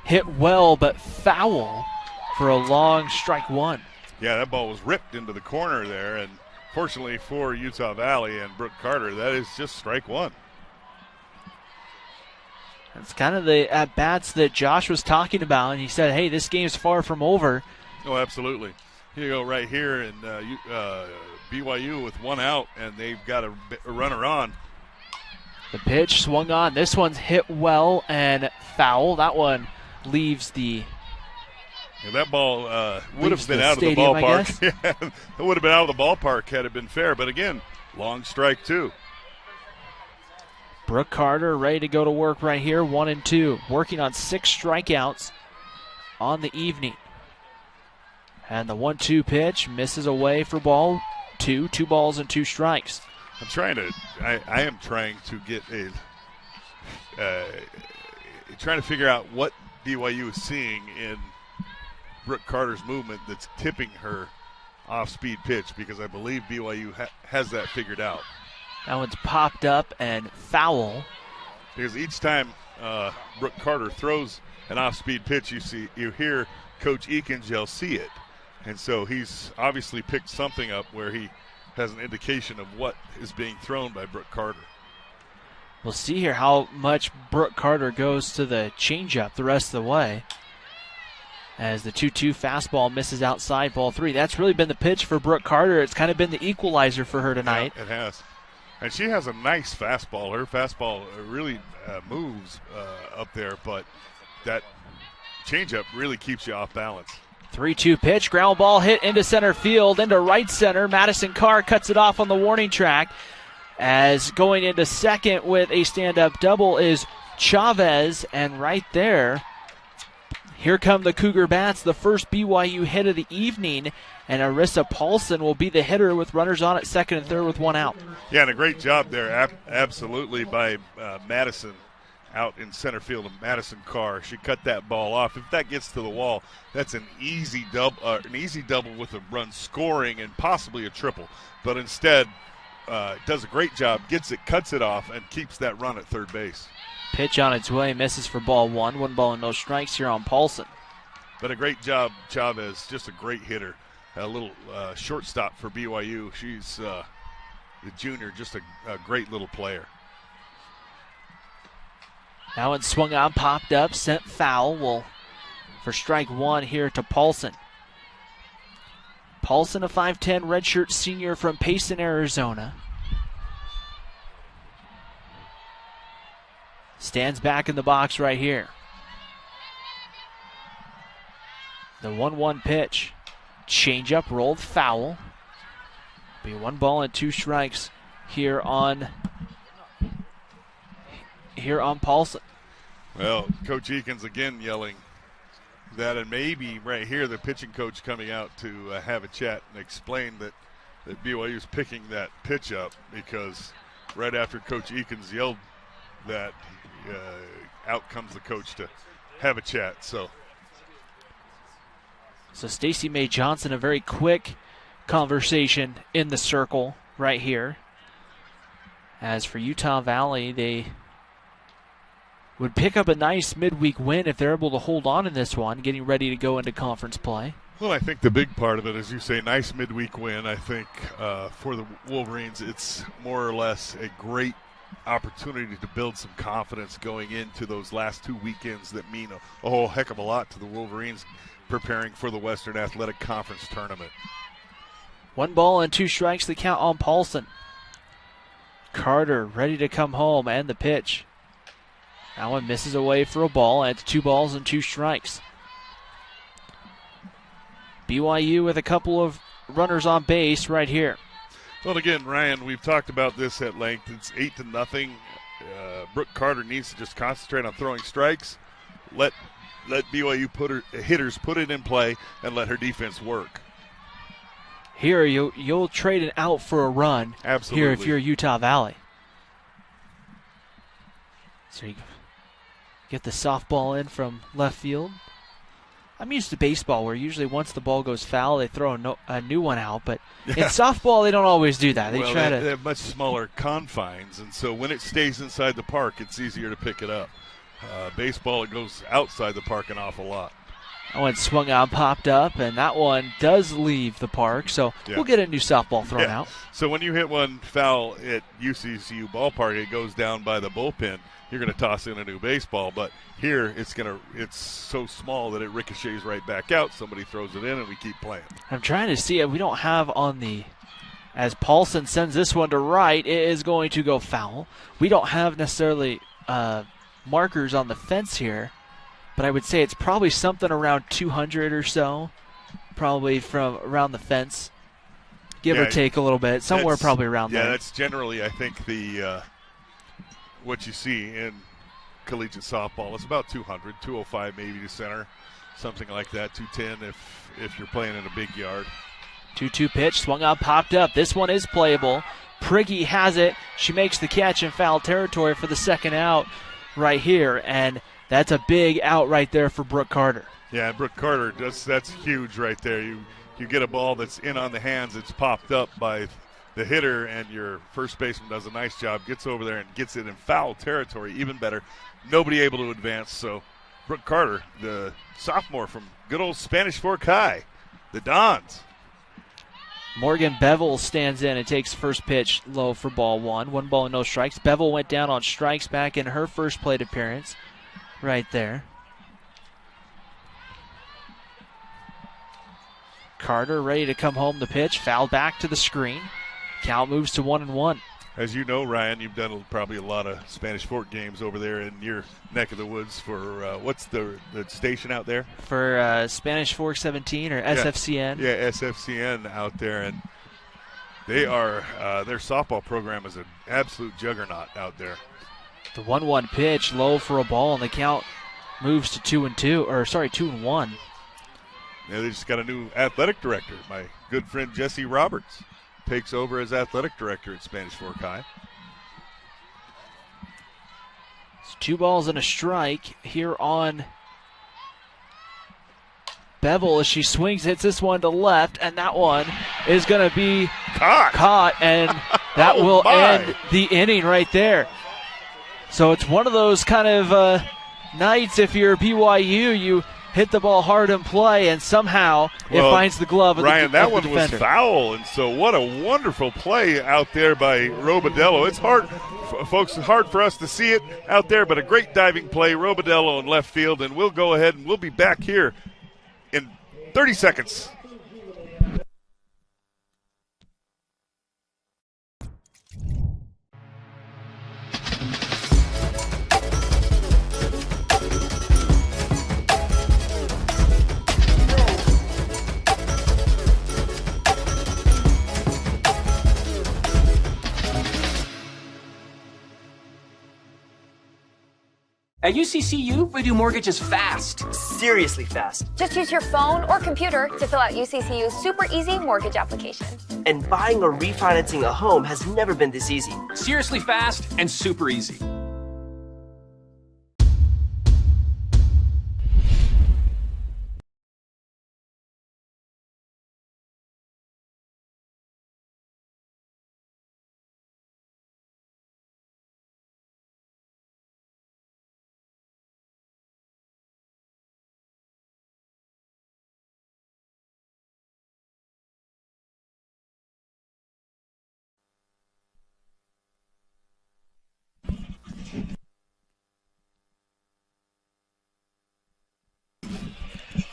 hit well but foul for a long strike 1. Yeah, that ball was ripped into the corner there, and fortunately for Utah Valley and Brooke Carter, that is just strike 1. That's kind of the at-bats that Josh was talking about, and he said, hey, this game's far from over. Oh, absolutely. Here you go right here, and BYU with 1 out, and they've got a runner on. The pitch swung on. This one's hit well and foul. That one leaves the... Yeah, that ball would have been out of the ballpark. Yeah, it would have been out of the ballpark had it been fair. But again, long strike 2. Brooke Carter ready to go to work right here, 1-2. Working on 6 strikeouts on the evening. And the 1-2 pitch misses away for ball 2. 2 balls and 2 strikes. I am trying to get trying to figure out what BYU is seeing in Brooke Carter's movement that's tipping her off-speed pitch, because I believe BYU has that figured out. That one's popped up and foul. Because each time Brooke Carter throws an off-speed pitch, you hear Coach Eakins yell, "See it." And so he's obviously picked something up where he has an indication of what is being thrown by Brooke Carter. We'll see here how much Brooke Carter goes to the changeup the rest of the way. As the 2-2 fastball misses outside, ball 3. That's really been the pitch for Brooke Carter. It's kind of been the equalizer for her tonight. Yeah, it has. And she has a nice fastball. Her fastball really moves up there, but that changeup really keeps you off balance. 3-2 pitch, ground ball hit into center field, into right center. Madison Carr cuts it off on the warning track. As going into second with a stand-up double is Chavez, and right there, here come the Cougar Bats, the first BYU hit of the evening, and Arissa Paulson will be the hitter with runners on at second and third with one out. Yeah, and a great job there, absolutely, by Madison out in center field of Madison Carr. She cut that ball off. If that gets to the wall, that's an easy double with a run scoring and possibly a triple. But instead, does a great job, gets it, cuts it off, and keeps that run at third base. Pitch on its way, misses for ball 1. 1 ball and no strikes here on Paulson. But a great job, Chavez, just a great hitter. A little shortstop for BYU. She's the junior, just a great little player. That one swung on, popped up, sent foul. For strike 1 here to Paulson. Paulson, a 5'10 redshirt senior from Payson, Arizona. Stands back in the box right here. The 1-1 pitch. Changeup rolled foul. Be 1 ball and 2 strikes here on Paulson. Well, Coach Eakins again yelling that, and maybe right here the pitching coach coming out to have a chat and explain that BYU is picking that pitch up, because right after Coach Eakins yelled that, out comes the coach to have a chat. So Stacey May Johnson, a very quick conversation in the circle right here. As for Utah Valley, they would pick up a nice midweek win if they're able to hold on in this one, getting ready to go into conference play. Well, I think the big part of it, as you say, nice midweek win. I think for the Wolverines, it's more or less a great opportunity to build some confidence going into those last 2 weekends that mean a whole heck of a lot to the Wolverines preparing for the Western Athletic Conference tournament. 1 ball and 2 strikes, the count on Paulson. Carter ready to come home, and the pitch. That one misses away for a ball, and it's 2 balls and 2 strikes. BYU with a couple of runners on base right here. Well, again, Ryan, we've talked about this at length. It's 8-0. Brooke Carter needs to just concentrate on throwing strikes. Let BYU hitters put it in play and let her defense work. Here, you'll trade an out for a run. Absolutely. Here if you're Utah Valley. So you get the softball in from left field. I'm used to baseball where usually once the ball goes foul, they throw a new one out. But in softball, they don't always do that. They have much smaller confines, and so when it stays inside the park, it's easier to pick it up. Baseball, it goes outside the park an awful lot. That one swung on, popped up, and that one does leave the park. So we'll get a new softball thrown out. So when you hit one foul at UCCU ballpark, it goes down by the bullpen. You're going to toss in a new baseball, but here it's so small that it ricochets right back out. Somebody throws it in, and we keep playing. I'm trying to see it. We don't have on as Paulson sends this one to right, it is going to go foul. We don't have necessarily markers on the fence here, but I would say it's probably something around 200 or so, probably from around the fence, give or take a little bit, somewhere probably around there. Yeah, that's generally, I think, the what you see in collegiate softball. It's about 200, 205 maybe to center, something like that, 210 if you're playing in a big yard. 2-2 pitch, swung out, popped up. This one is playable. Prigge has it. She makes the catch in foul territory for the second out right here, and that's a big out right there for Brooke Carter. Yeah, Brooke Carter, that's huge right there. You get a ball that's in on the hands, it's popped up by the hitter, and your first baseman does a nice job, gets over there and gets it in foul territory, even better. Nobody able to advance, so Brooke Carter, the sophomore from good old Spanish Fork High, the Dons. Morgan Bevel stands in and takes first pitch low for ball one. 1 ball and no strikes. Bevel went down on strikes back in her first plate appearance. Right there. Carter ready to come home the pitch. Foul back to the screen. Count moves to 1-1. As you know, Ryan, you've done probably a lot of Spanish Fork games over there in your neck of the woods for what's the station out there? For Spanish Fork 17 or SFCN. Yeah, SFCN out there. And they are their softball program is an absolute juggernaut out there. The 1-1 pitch, low for a ball, and the count moves to 2-1. Yeah, they just got a new athletic director. My good friend Jesse Roberts takes over as athletic director at Spanish Fork High. It's 2 balls and a strike here on Bevel as she swings, hits this one to left, and that one is going to be caught, and that will end the inning right there. So it's one of those kind of nights, if you're BYU, you hit the ball hard in play, and somehow it finds the glove of Ryan, the that one defender. was foul, and so what a wonderful play out there by Robidello. It's hard, folks, hard for us to see it out there, but a great diving play, Robidello in left field, and we'll go ahead and we'll be back here in 30 seconds. At UCCU, we do mortgages fast. Seriously fast. Just use your phone or computer to fill out UCCU's super easy mortgage application. And buying or refinancing a home has never been this easy. Seriously fast and super easy.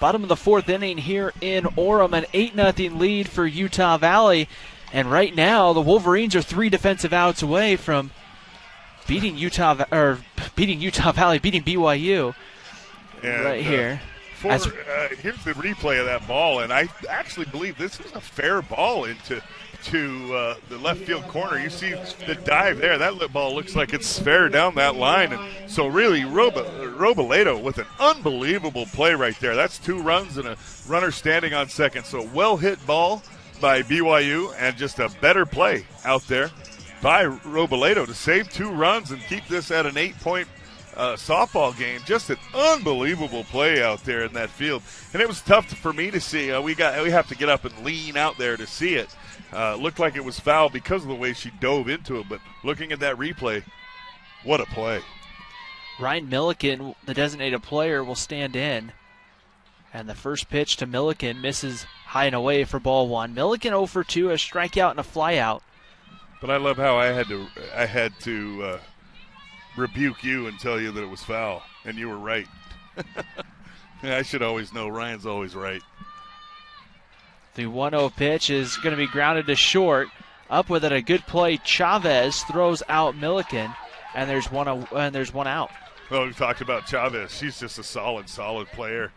Bottom of the 4th inning here in Orem, an 8-0 lead for Utah Valley. And right now, the Wolverines are 3 defensive outs away from beating Utah Valley, beating BYU right here. Here's the replay of that ball, and I actually believe this is a fair ball into the left field corner. You see the dive there. That ball looks like it's fair down that line. And so really, Robledo with an unbelievable play right there. That's 2 runs and a runner standing on second. So well-hit ball by BYU and just a better play out there by Robledo to save 2 runs and keep this at an 8-point softball game. Just an unbelievable play out there in that field. And it was tough for me to see. We have to get up and lean out there to see it. Looked like it was foul because of the way she dove into it, but looking at that replay, what a play. Ryan Milliken, the designated player, will stand in. And the first pitch to Milliken misses high and away for ball 1. Milliken 0 for 2, a strikeout and a flyout. But I love how I had to rebuke you and tell you that it was foul, and you were right. I should always know. Ryan's always right. The 1-0 pitch is going to be grounded to short. Up with it, a good play. Chavez throws out Milliken, and there's one out. Well, we talked about Chavez. She's just a solid player.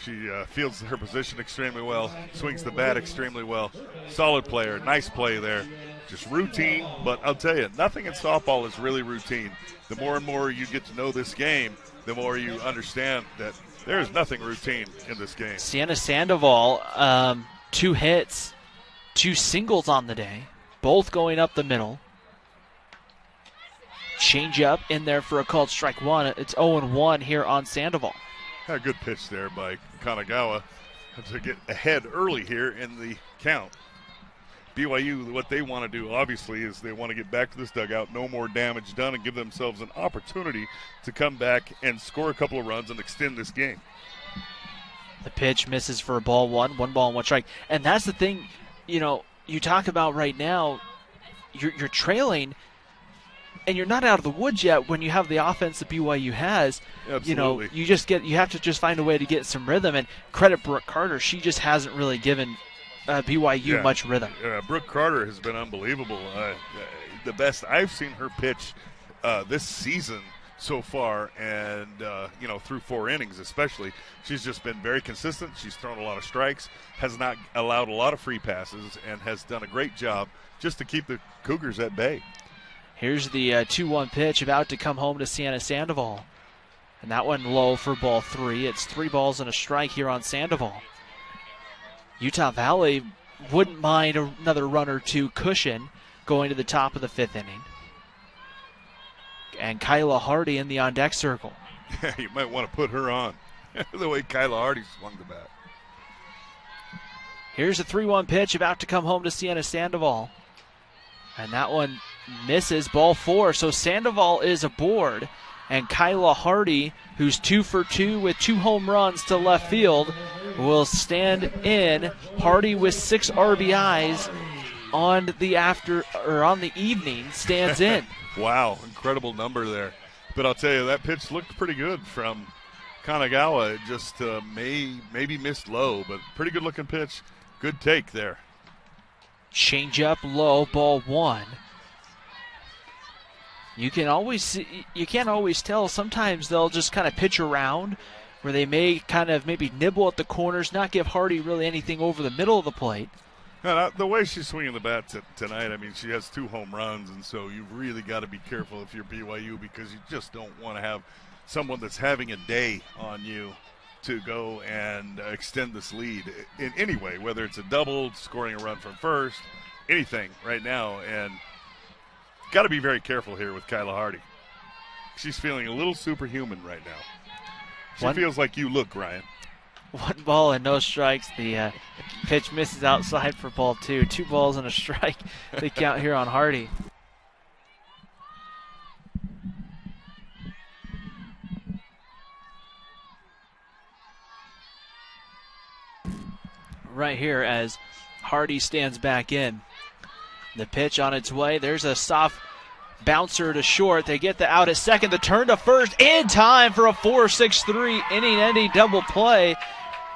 She fields her position extremely well, swings the bat extremely well. Solid player, nice play there. Just routine, but I'll tell you, nothing in softball is really routine. The more and more you get to know this game, the more you understand that there is nothing routine in this game. Sienna Sandoval, 2 hits, 2 singles on the day, both going up the middle. Change up in there for a called strike 1. It's 0-1 here on Sandoval. A good pitch there by Kanagawa to get ahead early here in the count. BYU, what they want to do, obviously, is they want to get back to this dugout, no more damage done, and give themselves an opportunity to come back and score a couple of runs and extend this game. The pitch misses for a ball one. 1 ball and 1 strike. And that's the thing, you talk about right now, you're trailing, and you're not out of the woods yet when you have the offense that BYU has. Absolutely. You have to just find a way to get some rhythm, and credit Brooke Carter. She just hasn't really given BYU much rhythm. Brooke Carter has been unbelievable. The best I've seen her pitch this season so far, and through 4 innings especially, she's just been very consistent. She's thrown a lot of strikes, has not allowed a lot of free passes, and has done a great job just to keep the Cougars at bay. Here's the 2-1 pitch about to come home to Sienna Sandoval, and that one low for ball 3. It's 3 balls and a strike here on Sandoval. Utah Valley wouldn't mind another run or two cushion going to the top of the 5th inning. And Kyla Hardy in the on-deck circle. Yeah, you might want to put her on. The way Kyla Hardy swung the bat. Here's a 3-1 pitch about to come home to Sienna Sandoval. And that one misses, ball 4. So Sandoval is aboard. And Kyla Hardy, who's 2 for 2 with 2 home runs to left field, will stand in. Hardy with 6 RBIs on the evening stands in. Wow, incredible number there. But I'll tell you, that pitch looked pretty good from Kanagawa. It just maybe missed low, but pretty good looking pitch. Good take there. Change up low, ball 1. You can't always tell. Sometimes they'll just kind of pitch around where they may kind of maybe nibble at the corners, not give Hardy really anything over the middle of the plate. No, the way she's swinging the bat tonight, I mean, she has 2 home runs, and so you've really got to be careful if you're BYU, because you just don't want to have someone that's having a day on you to go and extend this lead in any way, whether it's a double, scoring a run from first, anything right now. And got to be very careful here with Kyla Hardy. She's feeling a little superhuman right now. She feels like you look, Ryan. 1 ball and no strikes. The pitch misses outside for ball 2. 2 balls and a strike. They count here on Hardy. Right here as Hardy stands back in. The pitch on its way. There's a soft bouncer to short. They get the out at second. The turn to first in time for a 4-6-3 inning-ending double play.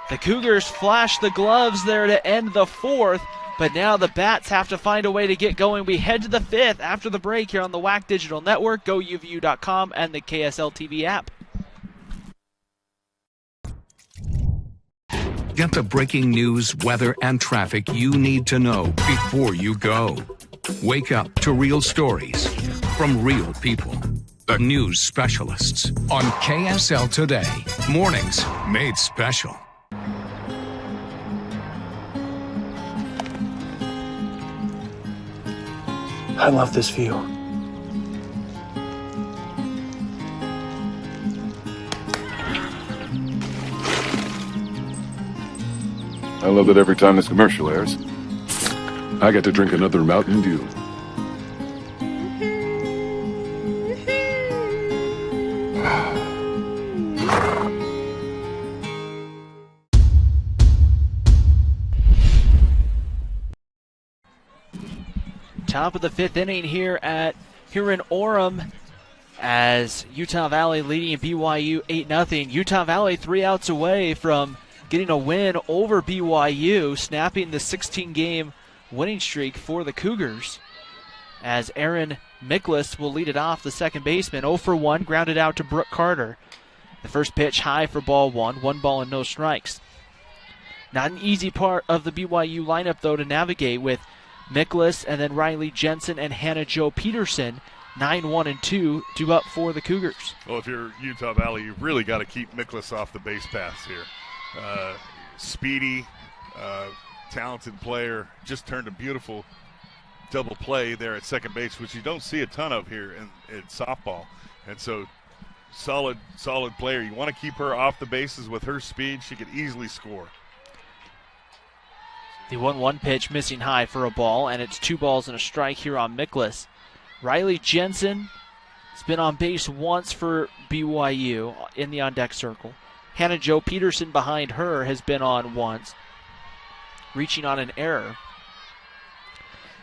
The Cougars flash the gloves there to end the 4th, but now the Bats have to find a way to get going. We head to the 5th after the break here on the WAC Digital Network, GoUVU.com, and the KSL TV app. Get the breaking news, weather, and traffic you need to know before you go. Wake up to real stories from real people. The news specialists on KSL Today. Mornings made special. I love this view. I love it every time this commercial airs. I get to drink another Mountain Dew. Top of the 5th inning here in Orem as Utah Valley leading BYU 8-0. Utah Valley 3 outs away from getting a win over BYU, snapping the 16-game winning streak for the Cougars. As Aaron Miklas will lead it off, the second baseman, 0 for 1, grounded out to Brooke Carter. The first pitch high for ball 1, 1 ball and no strikes. Not an easy part of the BYU lineup, though, to navigate with Miklas and then Riley Jensen and Hannah Jo Peterson, 9-1-2, due up for the Cougars. Well, if you're Utah Valley, you've really got to keep Miklas off the base paths here. Speedy, talented player, just turned a beautiful double play there at second base, which you don't see a ton of here in softball. And so solid player. You want to keep her off the bases with her speed. She could easily score. The 1-1 pitch missing high for a ball, and it's 2 balls and a strike here on Miklas. Riley Jensen has been on base once for BYU in the on-deck circle. Hannah Jo Peterson behind her has been on once, reaching on an error.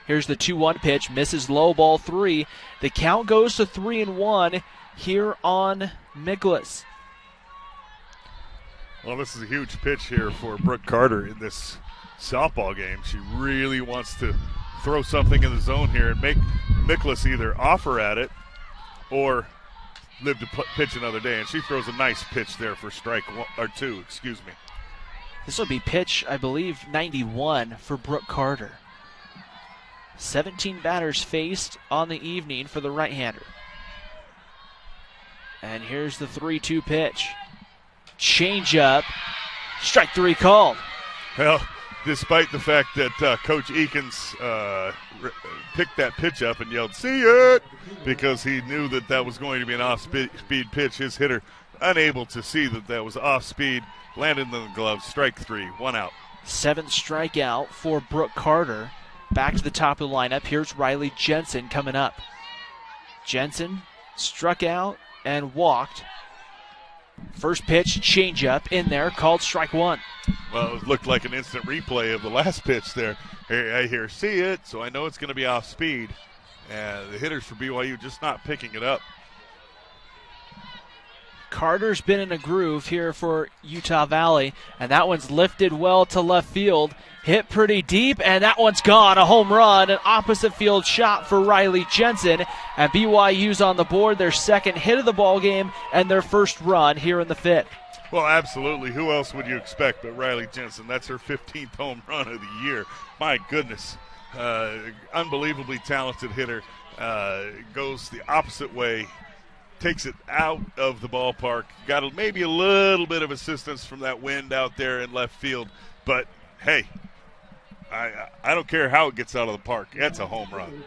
Here's the 2-1 pitch, misses low, ball 3. The count goes to 3-1 here on Miklas. Well, this is a huge pitch here for Brooke Carter in this softball game. She really wants to throw something in the zone here and make Miklas either offer at it or live to pitch another day. And she throws a nice pitch there for strike 2. This will be pitch, I believe, 91 for Brooke Carter. 17 batters faced on the evening for the right-hander. And here's the 3-2 pitch. Change-up. Strike 3 called. Well, despite the fact that Coach Eakins picked that pitch up and yelled, "See it!" because he knew that that was going to be an off-speed pitch, his hitter unable to see that that was off-speed, landed in the glove, strike 3, 1 out. 7th strikeout for Brooke Carter. Back to the top of the lineup. Here's Riley Jensen coming up. Jensen struck out and walked. First pitch, changeup in there, called strike 1. Well, it looked like an instant replay of the last pitch there. I hear, see it, so I know it's going to be off speed. And the hitters for BYU just not picking it up. Carter's been in a groove here for Utah Valley, and that one's lifted well to left field. Hit pretty deep, and that one's gone. A home run, an opposite field shot for Riley Jensen. And BYU's on the board, their second hit of the ball game and their first run here in the 5th. Well, absolutely. Who else would you expect but Riley Jensen? That's her 15th home run of the year. My goodness. Unbelievably talented hitter. Goes the opposite way. Takes it out of the ballpark. Got maybe a little bit of assistance from that wind out there in left field. But, hey, I don't care how it gets out of the park. That's a home run.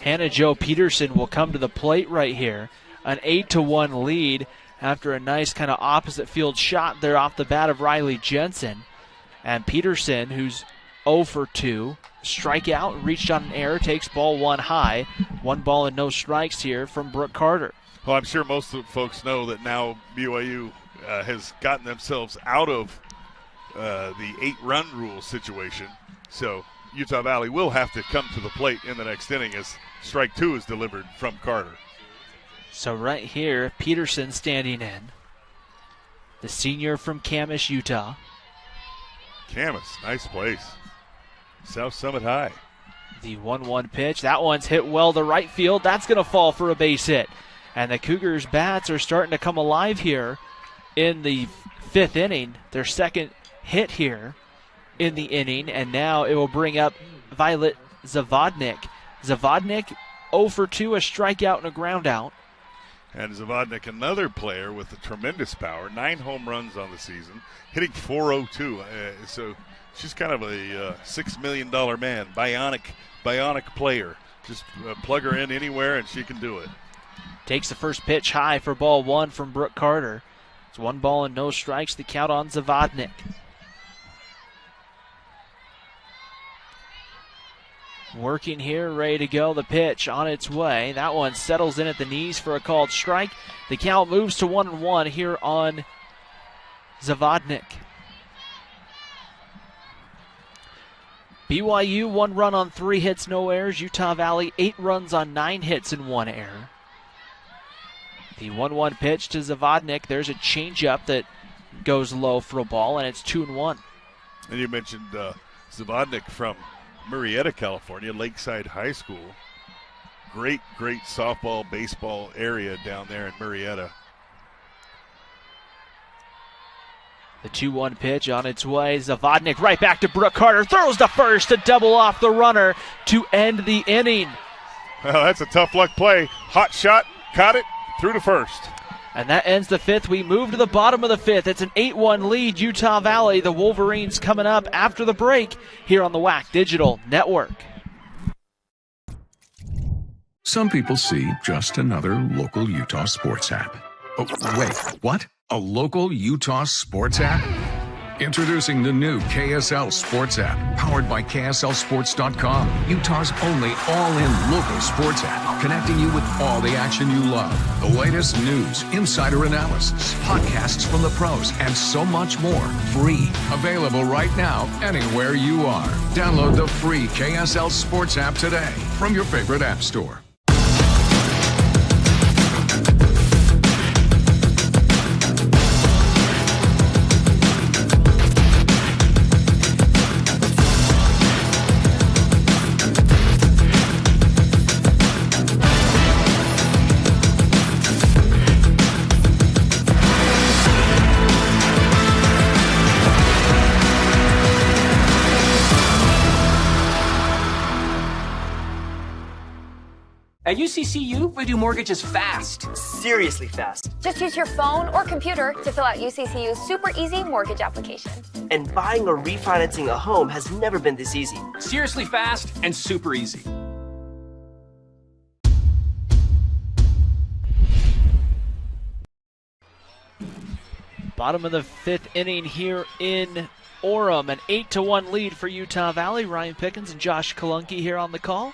Hannah Jo Peterson will come to the plate right here. An 8-1 lead after a nice kind of opposite field shot there off the bat of Riley Jensen. And Peterson, who's 0 for 2, strikeout, reached on an error, takes ball 1 high. 1 ball and no strikes here from Brooke Carter. Well, I'm sure most of the folks know that now BYU has gotten themselves out of the 8-run rule situation. So Utah Valley will have to come to the plate in the next inning as strike 2 is delivered from Carter. So right here, Peterson standing in. The senior from Camas, Utah. Camas, nice place. South Summit High. The 1-1 pitch. That one's hit well to right field. That's going to fall for a base hit. And the Cougars' bats are starting to come alive here in the 5th inning. Their second hit here in the inning. And now it will bring up Violet Zavodnik. Zavodnik 0 for 2, a strikeout and a ground out. And Zavodnik, another player with a tremendous power, 9 home runs on the season, hitting .402. So she's kind of a $6 million man, bionic player. Just plug her in anywhere and she can do it. Takes the first pitch high for ball 1 from Brooke Carter. It's 1 ball and no strikes, the count on Zavodnik. Working here, ready to go. The pitch on its way. That one settles in at the knees for a called strike. The count moves to 1-1 here on Zavodnik. BYU 1 run on 3 hits, no errors. Utah Valley 8 runs on 9 hits and 1 error. The 1-1 pitch to Zavodnik. There's a changeup that goes low for a ball, and it's 2-1. And you mentioned Zavodnik from Murrieta, California, Lakeside High School. Great softball, baseball area down there in Murrieta. The 2-1 pitch on its way. Zavodnik right back to Brooke Carter. Throws to first to double off the runner to end the inning. Well, that's a tough luck play. Hot shot, caught it, through to first. And that ends the 5th. We move to the bottom of the 5th. It's an 8-1 lead, Utah Valley. The Wolverines coming up after the break here on the WAC Digital Network. Some people see just another local Utah sports app. Oh, wait, what? A local Utah sports app? Introducing the new KSL Sports app, powered by KSLSports.com, Utah's only all-in local sports app, connecting you with all the action you love. The latest news, insider analysis, podcasts from the pros, and so much more. Free. Available right now, anywhere you are. Download the free KSL Sports app today from your favorite app store. At UCCU, we do mortgages fast. Seriously fast. Just use your phone or computer to fill out UCCU's super easy mortgage application. And buying or refinancing a home has never been this easy. Seriously fast and super easy. Bottom of the 5th inning here in Orem. An 8-1 lead for Utah Valley. Ryan Pickens and Josh Kalunke here on the call.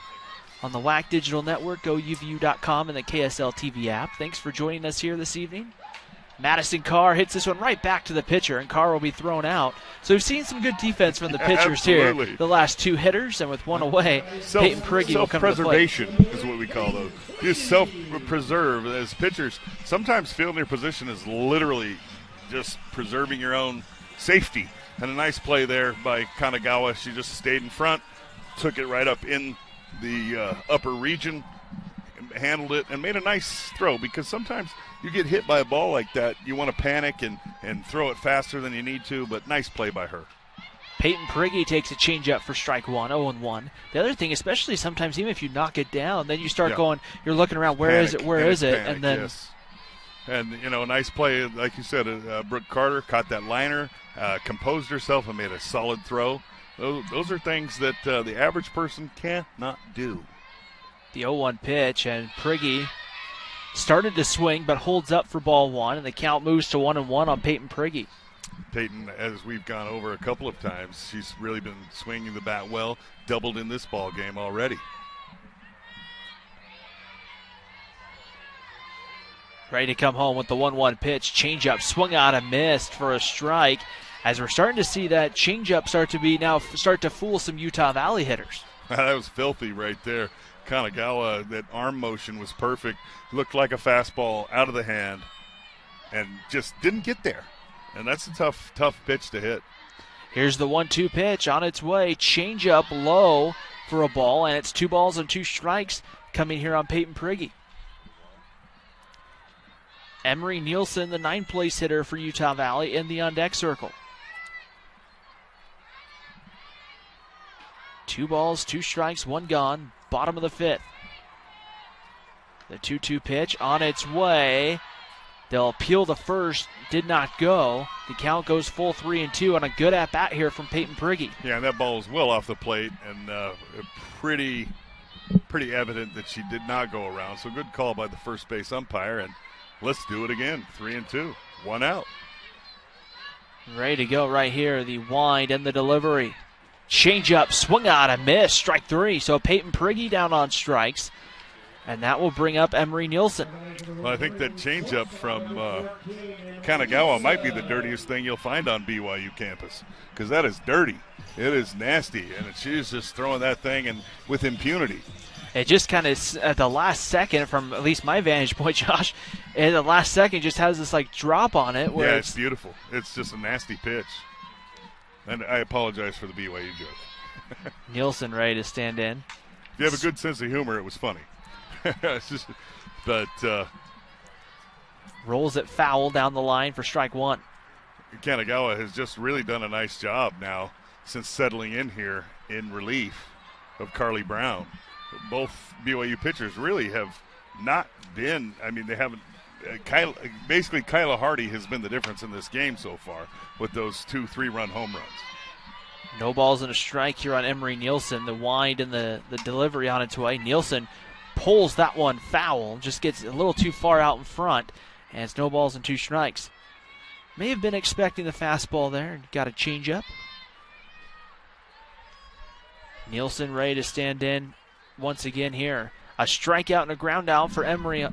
On the WAC Digital Network, GoUVU.com, and the KSL TV app. Thanks for joining us here this evening. Madison Carr hits this one right back to the pitcher, and Carr will be thrown out. So we've seen some good defense from the pitchers here. The last 2 hitters, and with one away, Peyton Prigge will come to the plate. Self-preservation is what we call those. Just self-preserve. As pitchers, sometimes fielding your position is literally just preserving your own safety. And a nice play there by Kanagawa. She just stayed in front, took it right up in the upper region, handled it, and made a nice throw, because sometimes you get hit by a ball like that, you want to panic and throw it faster than you need to, but nice play by her. Peyton Prigge takes a changeup for strike one, 0-1. The other thing, especially sometimes even if you knock it down, then you start going, you're looking around, where is it, panic, and then... Yes. And, a nice play, like you said, Brooke Carter caught that liner, composed herself, and made a solid throw. Those are things that the average person cannot do. The 0-1 pitch, and Prigge started to swing but holds up for ball 1, and the count moves to 1-1 on Peyton Prigge. Peyton, as we've gone over a couple of times, she's really been swinging the bat well, doubled in this ball game already. Ready to come home with the 1-1 pitch. Changeup swung out and missed for a strike. As we're starting to see that changeup start to fool some Utah Valley hitters. That was filthy right there. Kanagawa, that arm motion was perfect. Looked like a fastball out of the hand and just didn't get there. And that's a tough pitch to hit. Here's the 1-2 pitch on its way. Changeup low for a ball, and it's 2 balls and 2 strikes coming here on Peyton Prigge. Emery Nielsen, the 9th place hitter for Utah Valley, in the on-deck circle. 2 balls, 2 strikes, 1 gone. Bottom of the 5th. The 2-2 pitch on its way. They'll appeal the first. Did not go. The count goes full 3-2 on a good at-bat here from Peyton Prigge. Yeah, and that ball was well off the plate, and pretty evident that she did not go around. So good call by the first base umpire, and let's do it again. 3-2. 1 out. Ready to go right here. The wind and the delivery. Changeup, swung out and missed. Strike 3. So Peyton Prigge down on strikes. And that will bring up Emery Nielsen. Well, I think that changeup from Kanagawa might be the dirtiest thing you'll find on BYU campus, because that is dirty. It is nasty, and she's just throwing that thing and with impunity. It just kind of, at the last second, from at least my vantage point, Josh, at the last second just has this drop on it. Where it's beautiful. It's just a nasty pitch. And I apologize for the BYU joke. Nielsen ready to stand in. If you have a good sense of humor, it was funny. Rolls it foul down the line for strike 1. Kanagawa has just really done a nice job now since settling in here in relief of Carly Brown. Both BYU pitchers really have not been, they haven't. Kyla Hardy has been the difference in this game so far with those 2 3-run home runs. No balls and a strike here on Emery Nielsen. The wind and the delivery on its way. Nielsen pulls that one foul, just gets a little too far out in front, and it's no balls and 2 strikes. May have been expecting the fastball there and got a changeup. Nielsen ready to stand in once again here. A strikeout and a ground out for Emery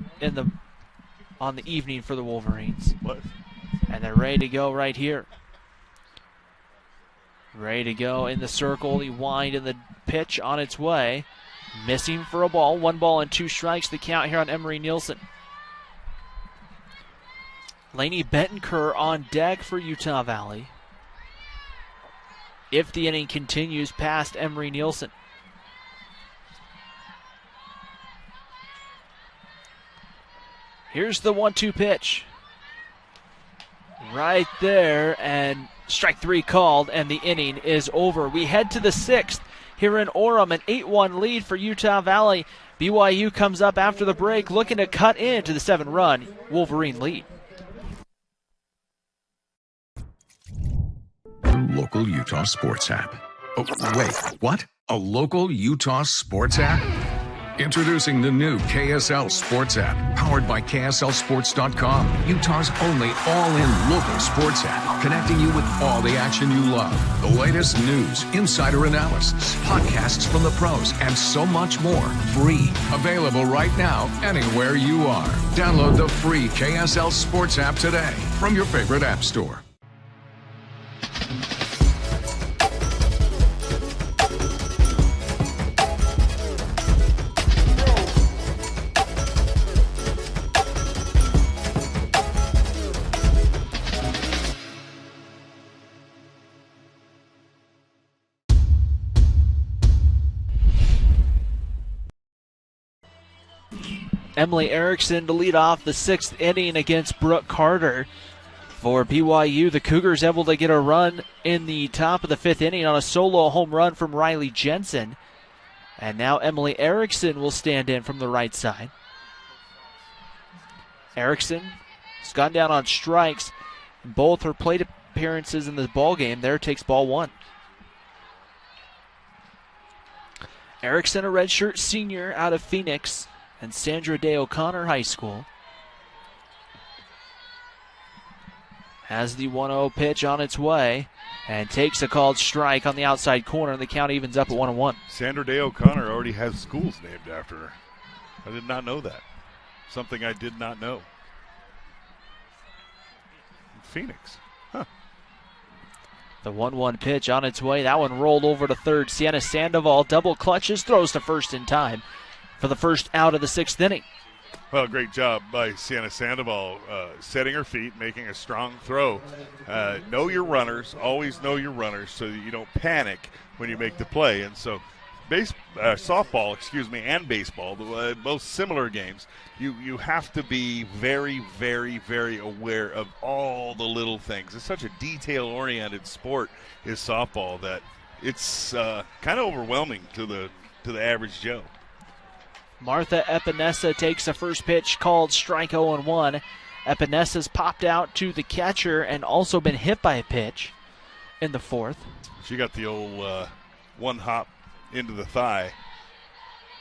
on the evening for the Wolverines. What? And they're ready to go right here. Ready to go in the circle. The wind and the pitch on its way. Missing for a ball. 1 ball and 2 strikes. The count here on Emery Nielsen. Laney Bettencourt on deck for Utah Valley. If the inning continues past Emery Nielsen. Here's the 1-2 pitch. Right there, and strike 3 called, and the inning is over. We head to the 6th here in Orem, an 8-1 lead for Utah Valley. BYU comes up after the break, looking to cut into the 7-run Wolverine lead. Local Utah Sports app. Oh, wait, what? A local Utah Sports app? Introducing the new KSL Sports app, powered by KSLSports.com. Utah's only all-in local sports app, connecting you with all the action you love. The latest news, insider analysis, podcasts from the pros, and so much more. Free. Available right now, anywhere you are. Download the free KSL Sports app today from your favorite app store. Emily Erickson to lead off the 6th inning against Brooke Carter. For BYU, the Cougars able to get a run in the top of the 5th inning on a solo home run from Riley Jensen. And now Emily Erickson will stand in from the right side. Erickson has gone down on strikes in both her plate appearances in the ball game. There takes ball 1. Erickson, a redshirt senior out of Phoenix and Sandra Day O'Connor High School. Has the 1-0 pitch on its way and takes a called strike on the outside corner, and the count evens up at 1-1. Sandra Day O'Connor already has schools named after her. I did not know that. Something I did not know. Phoenix. Huh. The 1-1 pitch on its way. That one rolled over to third. Sienna Sandoval double clutches, throws to first in time for the first out of the 6th inning. Well, great job by Sienna Sandoval, setting her feet, making a strong throw. Know your runners, always know your runners so that you don't panic when you make the play. And so softball, and baseball, both similar games, you have to be very, very, very aware of all the little things. It's such a detail-oriented sport is softball that it's kind of overwhelming to the average Joe. Martha Epinesa takes the first pitch, called strike 0-1. Epinesa's popped out to the catcher and also been hit by a pitch in the 4th. She got the old one hop into the thigh,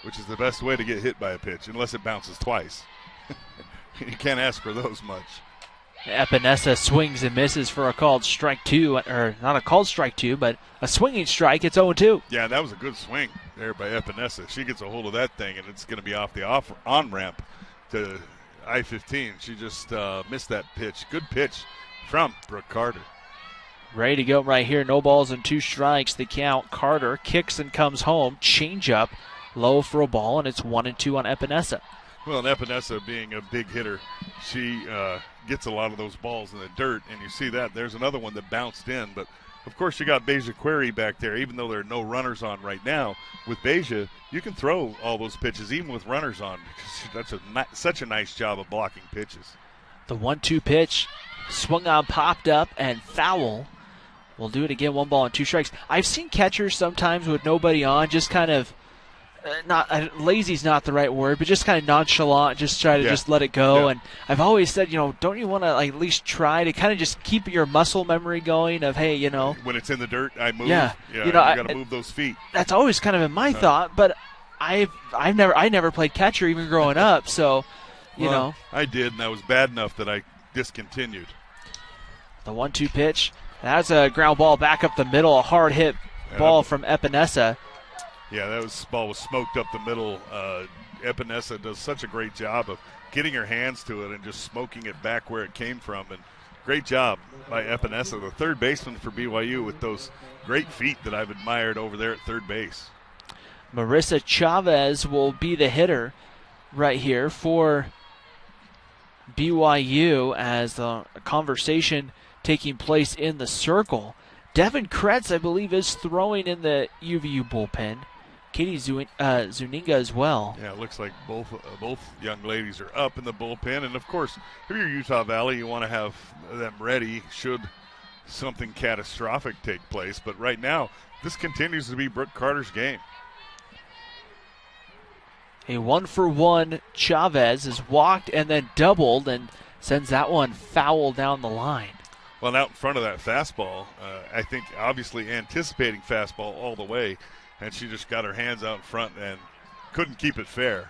which is the best way to get hit by a pitch, unless it bounces twice. You can't ask for those much. Epinesa swings and misses for a called strike 2, or not a called strike 2, but a swinging strike. It's 0-2. Yeah, that was a good swing there by Epinesa. She gets a hold of that thing, and it's going to be off the on-ramp to I-15. She just missed that pitch. Good pitch from Brooke Carter. Ready to go right here. No balls and 2 strikes. The count. Carter kicks and comes home. Changeup, low for a ball, and it's 1-2 on Epinesa. Well, and Epinesa being a big hitter, she gets a lot of those balls in the dirt, and you see that. There's another one that bounced in, but of course you got Beja Query back there. Even though there are no runners on right now, with Beja, you can throw all those pitches even with runners on, because that's such a nice job of blocking pitches. The 1-2 pitch swung on, popped up, and foul. We'll do it again, 1 ball and 2 strikes. I've seen catchers sometimes with nobody on just kind of lazy's not the right word, but just kind of nonchalant, just try to just let it go. And I've always said, don't you want to at least try to kind of just keep your muscle memory going of, hey, when it's in the dirt, I move. Yeah, you got to move those feet. That's always kind of been my thought, but I never played catcher even growing up, so you know. I did, and I was bad enough that I discontinued. The 1-2 pitch. That's a ground ball back up the middle, a hard hit ball from Epinesa. Yeah, that ball was smoked up the middle. Epinesa does such a great job of getting her hands to it and just smoking it back where it came from. And great job by Epinesa, the third baseman for BYU, with those great feet that I've admired over there at third base. Marissa Chavez will be the hitter right here for BYU as the conversation taking place in the circle. Devin Kretz, I believe, is throwing in the UVU bullpen. Katie Zuniga as well. Yeah, it looks like both young ladies are up in the bullpen. And, of course, if you're Utah Valley, you want to have them ready should something catastrophic take place. But right now, this continues to be Brooke Carter's game. A 1-for-1 Chavez is walked and then doubled and sends that one foul down the line. Well, out in front of that fastball, I think obviously anticipating fastball all the way, and she just got her hands out in front and couldn't keep it fair.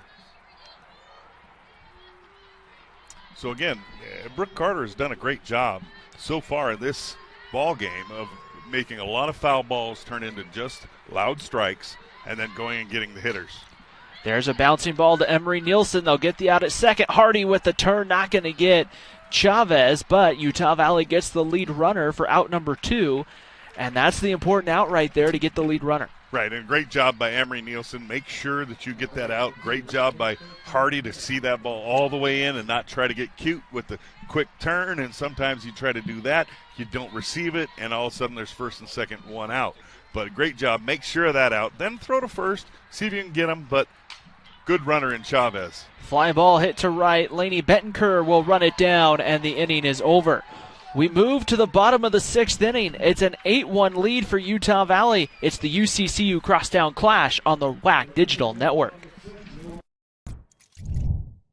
So again, Brooke Carter has done a great job so far in this ball game of making a lot of foul balls turn into just loud strikes and then going and getting the hitters. There's a bouncing ball to Emery Nielsen. They'll get the out at second. Hardy with the turn, not going to get Chavez, but Utah Valley gets the lead runner for out number 2, and that's the important out right there to get the lead runner. Right, and great job by Emery Nielsen. Make sure that you get that out. Great job by Hardy to see that ball all the way in and not try to get cute with the quick turn, and sometimes you try to do that, you don't receive it, and all of a sudden there's first and second, one out. But great job. Make sure of that out. Then throw to first, see if you can get him, but good runner in Chavez. Fly ball hit to right. Lainey Bettenker will run it down, and the inning is over. We move to the bottom of the 6th inning. It's an 8-1 lead for Utah Valley. It's the UCCU Crosstown Clash on the WAC Digital Network.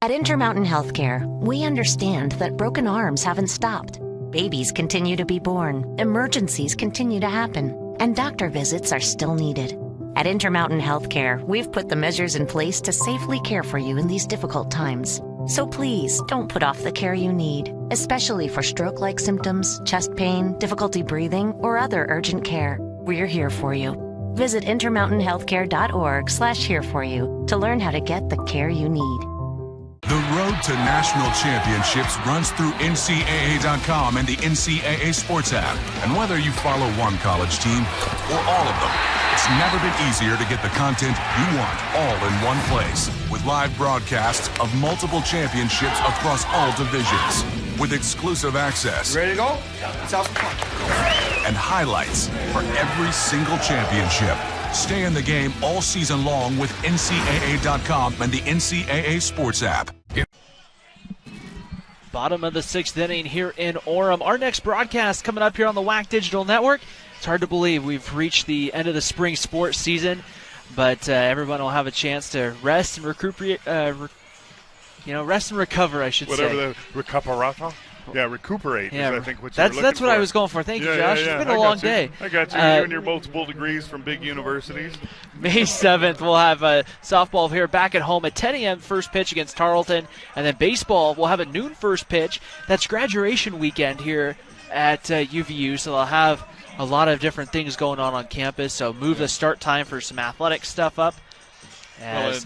At Intermountain Healthcare, we understand that broken arms haven't stopped. Babies continue to be born, emergencies continue to happen, and doctor visits are still needed. At Intermountain Healthcare, we've put the measures in place to safely care for you in these difficult times. So please don't put off the care you need, especially for stroke-like symptoms, chest pain, difficulty breathing, or other urgent care. We're here for you. Visit intermountainhealthcare.org/here-for-you to learn how to get the care you need. The road to national championships runs through NCAA.com and the NCAA Sports app. And whether you follow one college team or all of them, it's never been easier to get the content you want all in one place. With live broadcasts of multiple championships across all divisions. With exclusive access. Ready to go? And highlights for every single championship. Stay in the game all season long with NCAA.com and the NCAA Sports app. Bottom of the 6th inning here in Orem. Our next broadcast coming up here on the WAC Digital Network. It's hard to believe we've reached the end of the spring sports season, but everyone will have a chance to rest and recuperate. Rest and recover, I should say. Whatever the recuperata. Yeah, recuperate is, I think, what you're looking that's what for. I was going for. Thank you, Josh. Yeah. It's been a long day. I got you. You and your multiple degrees from big universities. May 7th, we'll have softball here back at home at 10 a.m. first pitch against Tarleton. And then baseball, we'll have a noon first pitch. That's graduation weekend here at UVU, so they'll have a lot of different things going on campus. So move the start time for some athletic stuff up. And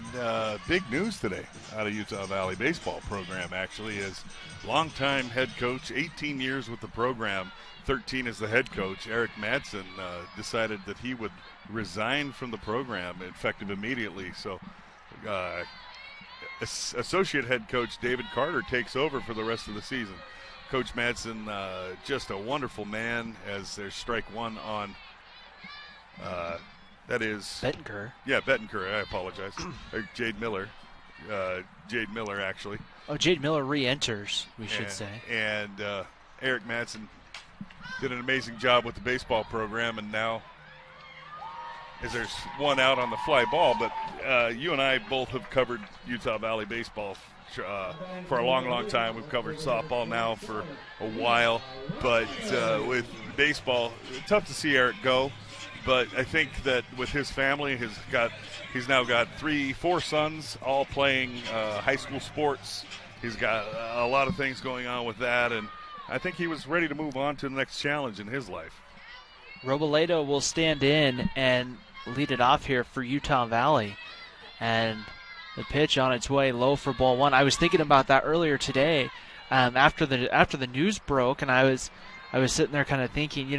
big news today out of Utah Valley baseball program, actually, is longtime head coach, 18 years with the program, 13 as the head coach, Eric Madsen, decided that he would resign from the program effective immediately. So associate head coach David Carter takes over for the rest of the season. Coach Madsen, just a wonderful man, as there's strike one on that is Bettenker. Yeah, Bettenker. I apologize. Jade Miller. Jade Miller, actually. Oh, Jade Miller re-enters, we should say. And Eric Madsen did an amazing job with the baseball program, and now, as there's one out on the fly ball, but you and I both have covered Utah Valley baseball for a long, long time. We've covered softball now for a while, but with baseball, tough to see Eric go. But I think that with his family, he's now got 4 sons, all playing high school sports. He's got a lot of things going on with that, and I think he was ready to move on to the next challenge in his life. Robledo will stand in and lead it off here for Utah Valley. And the pitch on its way low for ball one. I was thinking about that earlier today after the news broke, and I was sitting there kind of thinking,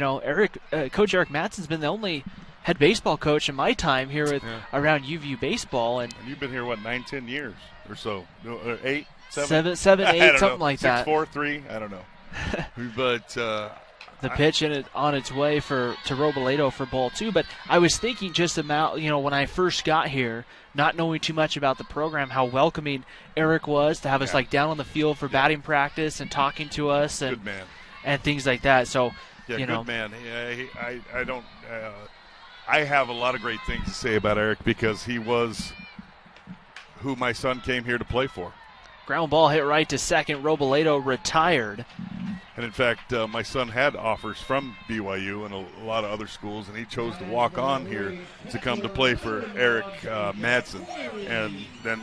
Coach Eric Mattsson's been the only head baseball coach in my time here with around UVU baseball. And you've been here, 9-10 years or so? 8, 7, 8, something like that. 6, 4, 3, I don't know. But the pitch on its way to Robledo for ball two. But I was thinking just about, when I first got here, not knowing too much about the program, how welcoming Eric was to have us down on the field for batting practice and talking to us and good man. And things like that. So, good man. I have a lot of great things to say about Eric because he was who my son came here to play for. Ground ball hit right to second. Robledo retired. And in fact, my son had offers from BYU and a lot of other schools, and he chose to walk on here to come to play for Eric Mattson. And then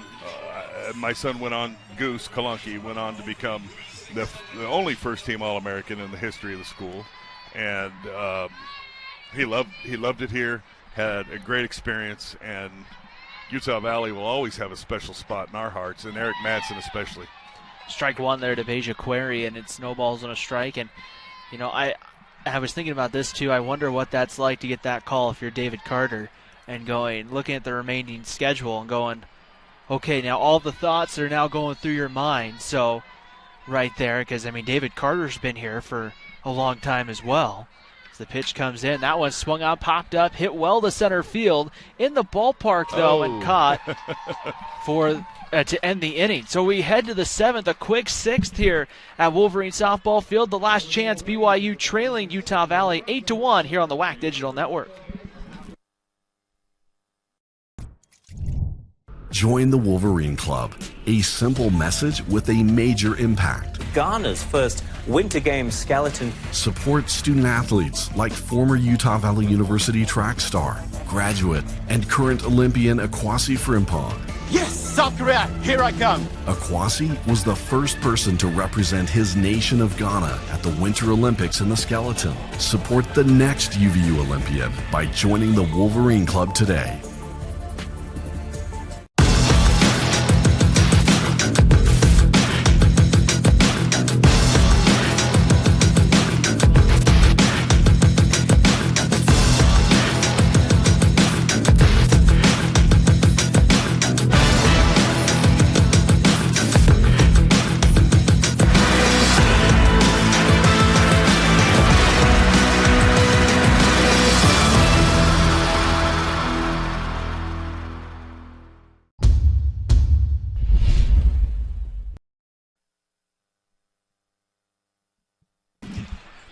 my son went on, Goose Kalunke, went on to become the only first-team All-American in the history of the school. And he loved it here, had a great experience, and Utah Valley will always have a special spot in our hearts, and Eric Mattson especially. Strike one there to Beja Query, and it snowballs on a strike. And, I was thinking about this too. I wonder what that's like to get that call if you're David Carter and looking at the remaining schedule and going, okay, now all the thoughts are now going through your mind. So right there, because, David Carter's been here for a long time as well. As the pitch comes in, that one swung out, popped up, hit well to center field. In the ballpark, though, and caught for to end the inning. So we head to the seventh, a quick sixth here at Wolverine Softball Field. The last chance, BYU trailing Utah Valley 8-1 here on the WAC Digital Network. Join the Wolverine Club, a simple message with a major impact. Ghana's first Winter Games skeleton. Support student athletes like former Utah Valley University track star, graduate, and current Olympian Akwasi Frimpong. Yes, South Korea, here I come. Akwasi was the first person to represent his nation of Ghana at the Winter Olympics in the skeleton. Support the next UVU Olympian by joining the Wolverine Club today.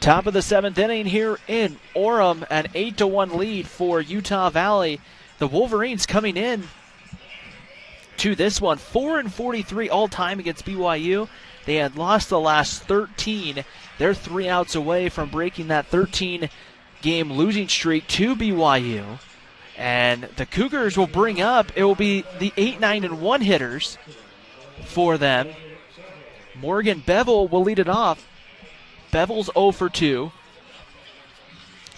Top of the seventh inning here in Orem, an 8-1 lead for Utah Valley. The Wolverines coming in to this one, 4-43 all-time against BYU. They had lost the last 13. They're 3 outs away from breaking that 13-game losing streak to BYU. And the Cougars will bring up, it will be the 8-9-1 hitters for them. Morgan Bevel will lead it off. Bevel's 0 for 2.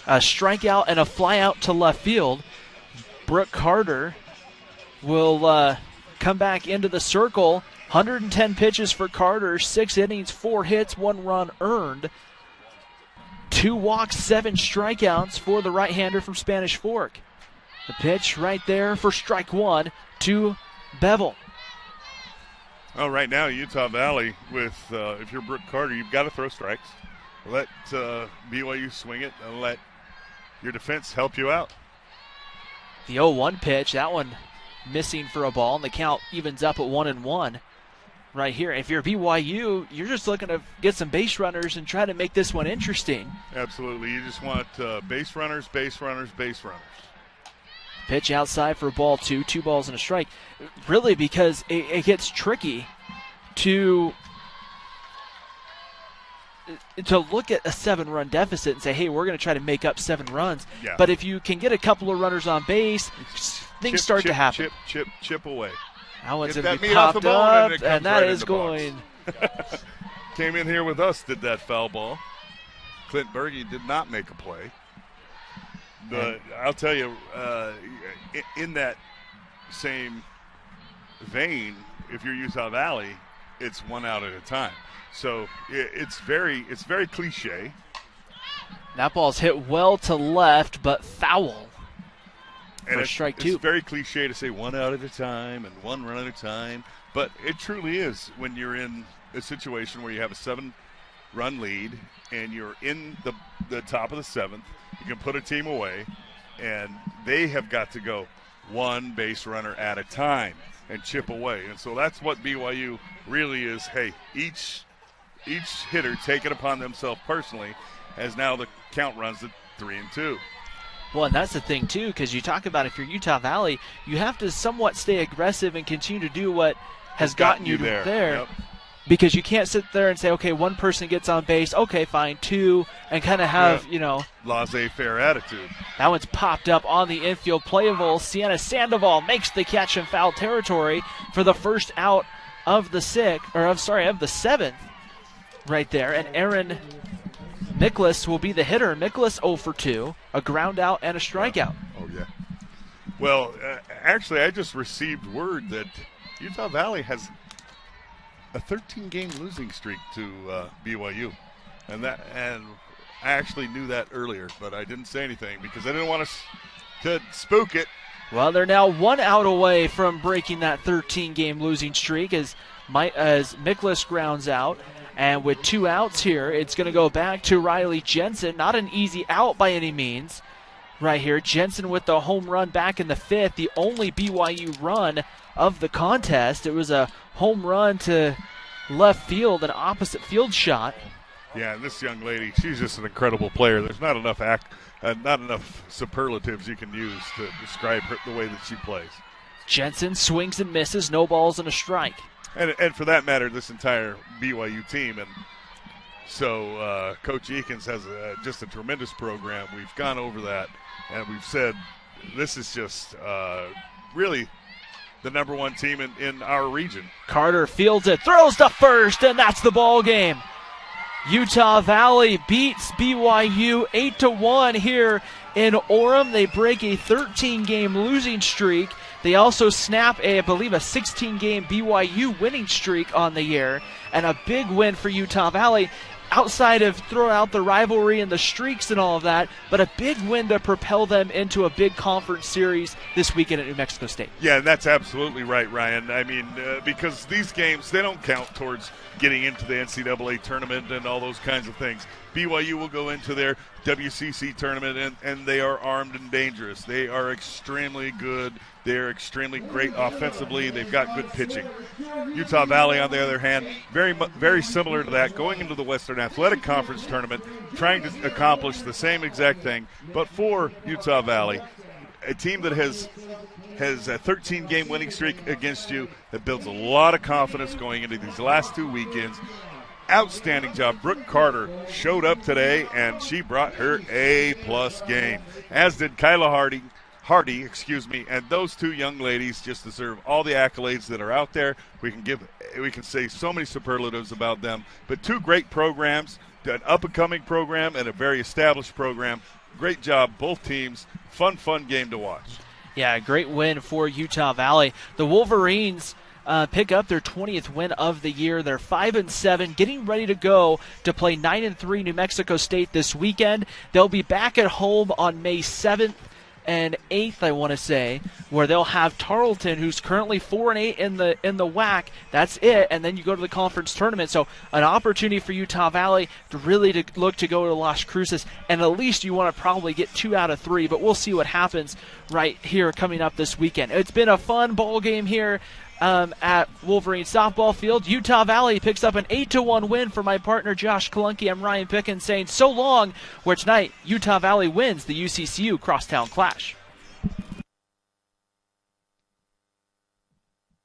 A strikeout and a fly out to left field. Brooke Carter will come back into the circle. 110 pitches for Carter, 6 innings, 4 hits, 1 run earned. 2 walks, 7 strikeouts for the right-hander from Spanish Fork. The pitch right there for strike one to Bevel. Well, right now, Utah Valley, with if you're Brooke Carter, you've got to throw strikes. Let BYU swing it and let your defense help you out. The 0-1 pitch, that one missing for a ball, and the count evens up at 1-1 right here. If you're BYU, you're just looking to get some base runners and try to make this one interesting. Absolutely. You just want base runners, base runners, base runners. Pitch outside for ball 2, 2 balls and a strike. Really, because it gets tricky to look at a 7-run deficit and say, hey, we're going to try to make up 7 runs. Yeah. But if you can get a couple of runners on base, things start to happen. Chip away. That one's going to be popped up, and that is going came in here with us did that foul ball. Clint Berge did not make a play. But I'll tell you, in that same vein, if you're Utah Valley, it's one out at a time. So it's very cliche. That ball's hit well to left, but foul. And for strike two. It's very cliche to say one out at a time and one run at a time, but it truly is when you're in a situation where you have a 7-run lead and you're in the top of the 7th. You can put a team away, and they have got to go one base runner at a time and chip away. And so that's what BYU really is. Hey, each hitter take it upon themselves personally, as now the count runs to 3-2. Well, and that's the thing, too, because you talk about if you're Utah Valley, you have to somewhat stay aggressive and continue to do what has gotten you there. Yep. Because you can't sit there and say, okay, one person gets on base, okay, fine, 2, and kind of have, laissez-faire attitude. That one's popped up on the infield. Playable. Sienna Sandoval makes the catch in foul territory for the first out of the 7th right there. And Aaron Miklas will be the hitter. Miklas 0 for 2, a ground out and a strikeout. Oh, yeah. Well, actually, I just received word that Utah Valley has a 13-game losing streak to BYU. And I actually knew that earlier, but I didn't say anything because I didn't want to spook it. Well, they're now 1 out away from breaking that 13-game losing streak as Miklas grounds out. And with 2 outs here, it's going to go back to Riley Jensen. Not an easy out by any means right here. Jensen with the home run back in the 5th, the only BYU run of the contest. It was a home run to left field, an opposite field shot. Yeah, and this young lady, she's just an incredible player. There's not enough superlatives you can use to describe her, the way that she plays. Jensen swings and misses, no balls and a strike. And for that matter, this entire BYU team. And so Coach Eakins has just a tremendous program. We've gone over that, and we've said this is just really the number 1 team in our region. Carter fields it, throws to first, and that's the ball game. Utah Valley beats BYU 8-1 here in Orem. They break a 13-game losing streak. They also snap I believe a 16-game BYU winning streak on the year, and a big win for Utah Valley. Outside of throw out the rivalry and the streaks and all of that, but a big win to propel them into a big conference series this weekend at New Mexico State. Yeah, that's absolutely right, Ryan. I mean, because these games, they don't count towards getting into the NCAA tournament and all those kinds of things. BYU will go into their WCC tournament, and they are armed and dangerous. They are extremely good. They're extremely great offensively. They've got good pitching. Utah Valley, on the other hand, very similar to that, going into the Western Athletic Conference tournament, trying to accomplish the same exact thing, but for Utah Valley, a team that has a 13-game winning streak against you, that builds a lot of confidence going into these last 2 weekends. Outstanding job. Brooke Carter showed up today, and she brought her A-plus game, as did Kyla Hardy, and those 2 young ladies just deserve all the accolades that are out there. We can say so many superlatives about them, but 2 great programs, an up-and-coming program and a very established program. Great job, both teams. Fun game to watch. Yeah, great win for Utah Valley. The Wolverines pick up their 20th win of the year. They're 5-7, getting ready to go to play 9-3 New Mexico State this weekend. They'll be back at home on May 7th and 8th, I want to say, where they'll have Tarleton, who's currently 4-8 in the WAC. That's it, and then you go to the conference tournament. So an opportunity for Utah Valley to really look to go to Las Cruces, and at least you want to probably get 2 out of 3, but we'll see what happens right here coming up this weekend. It's been a fun ball game here at Wolverine Softball Field. Utah Valley picks up an 8-1 win for my partner Josh Kalunke. I'm Ryan Pickens saying so long, where tonight Utah Valley wins the UCCU Crosstown Clash.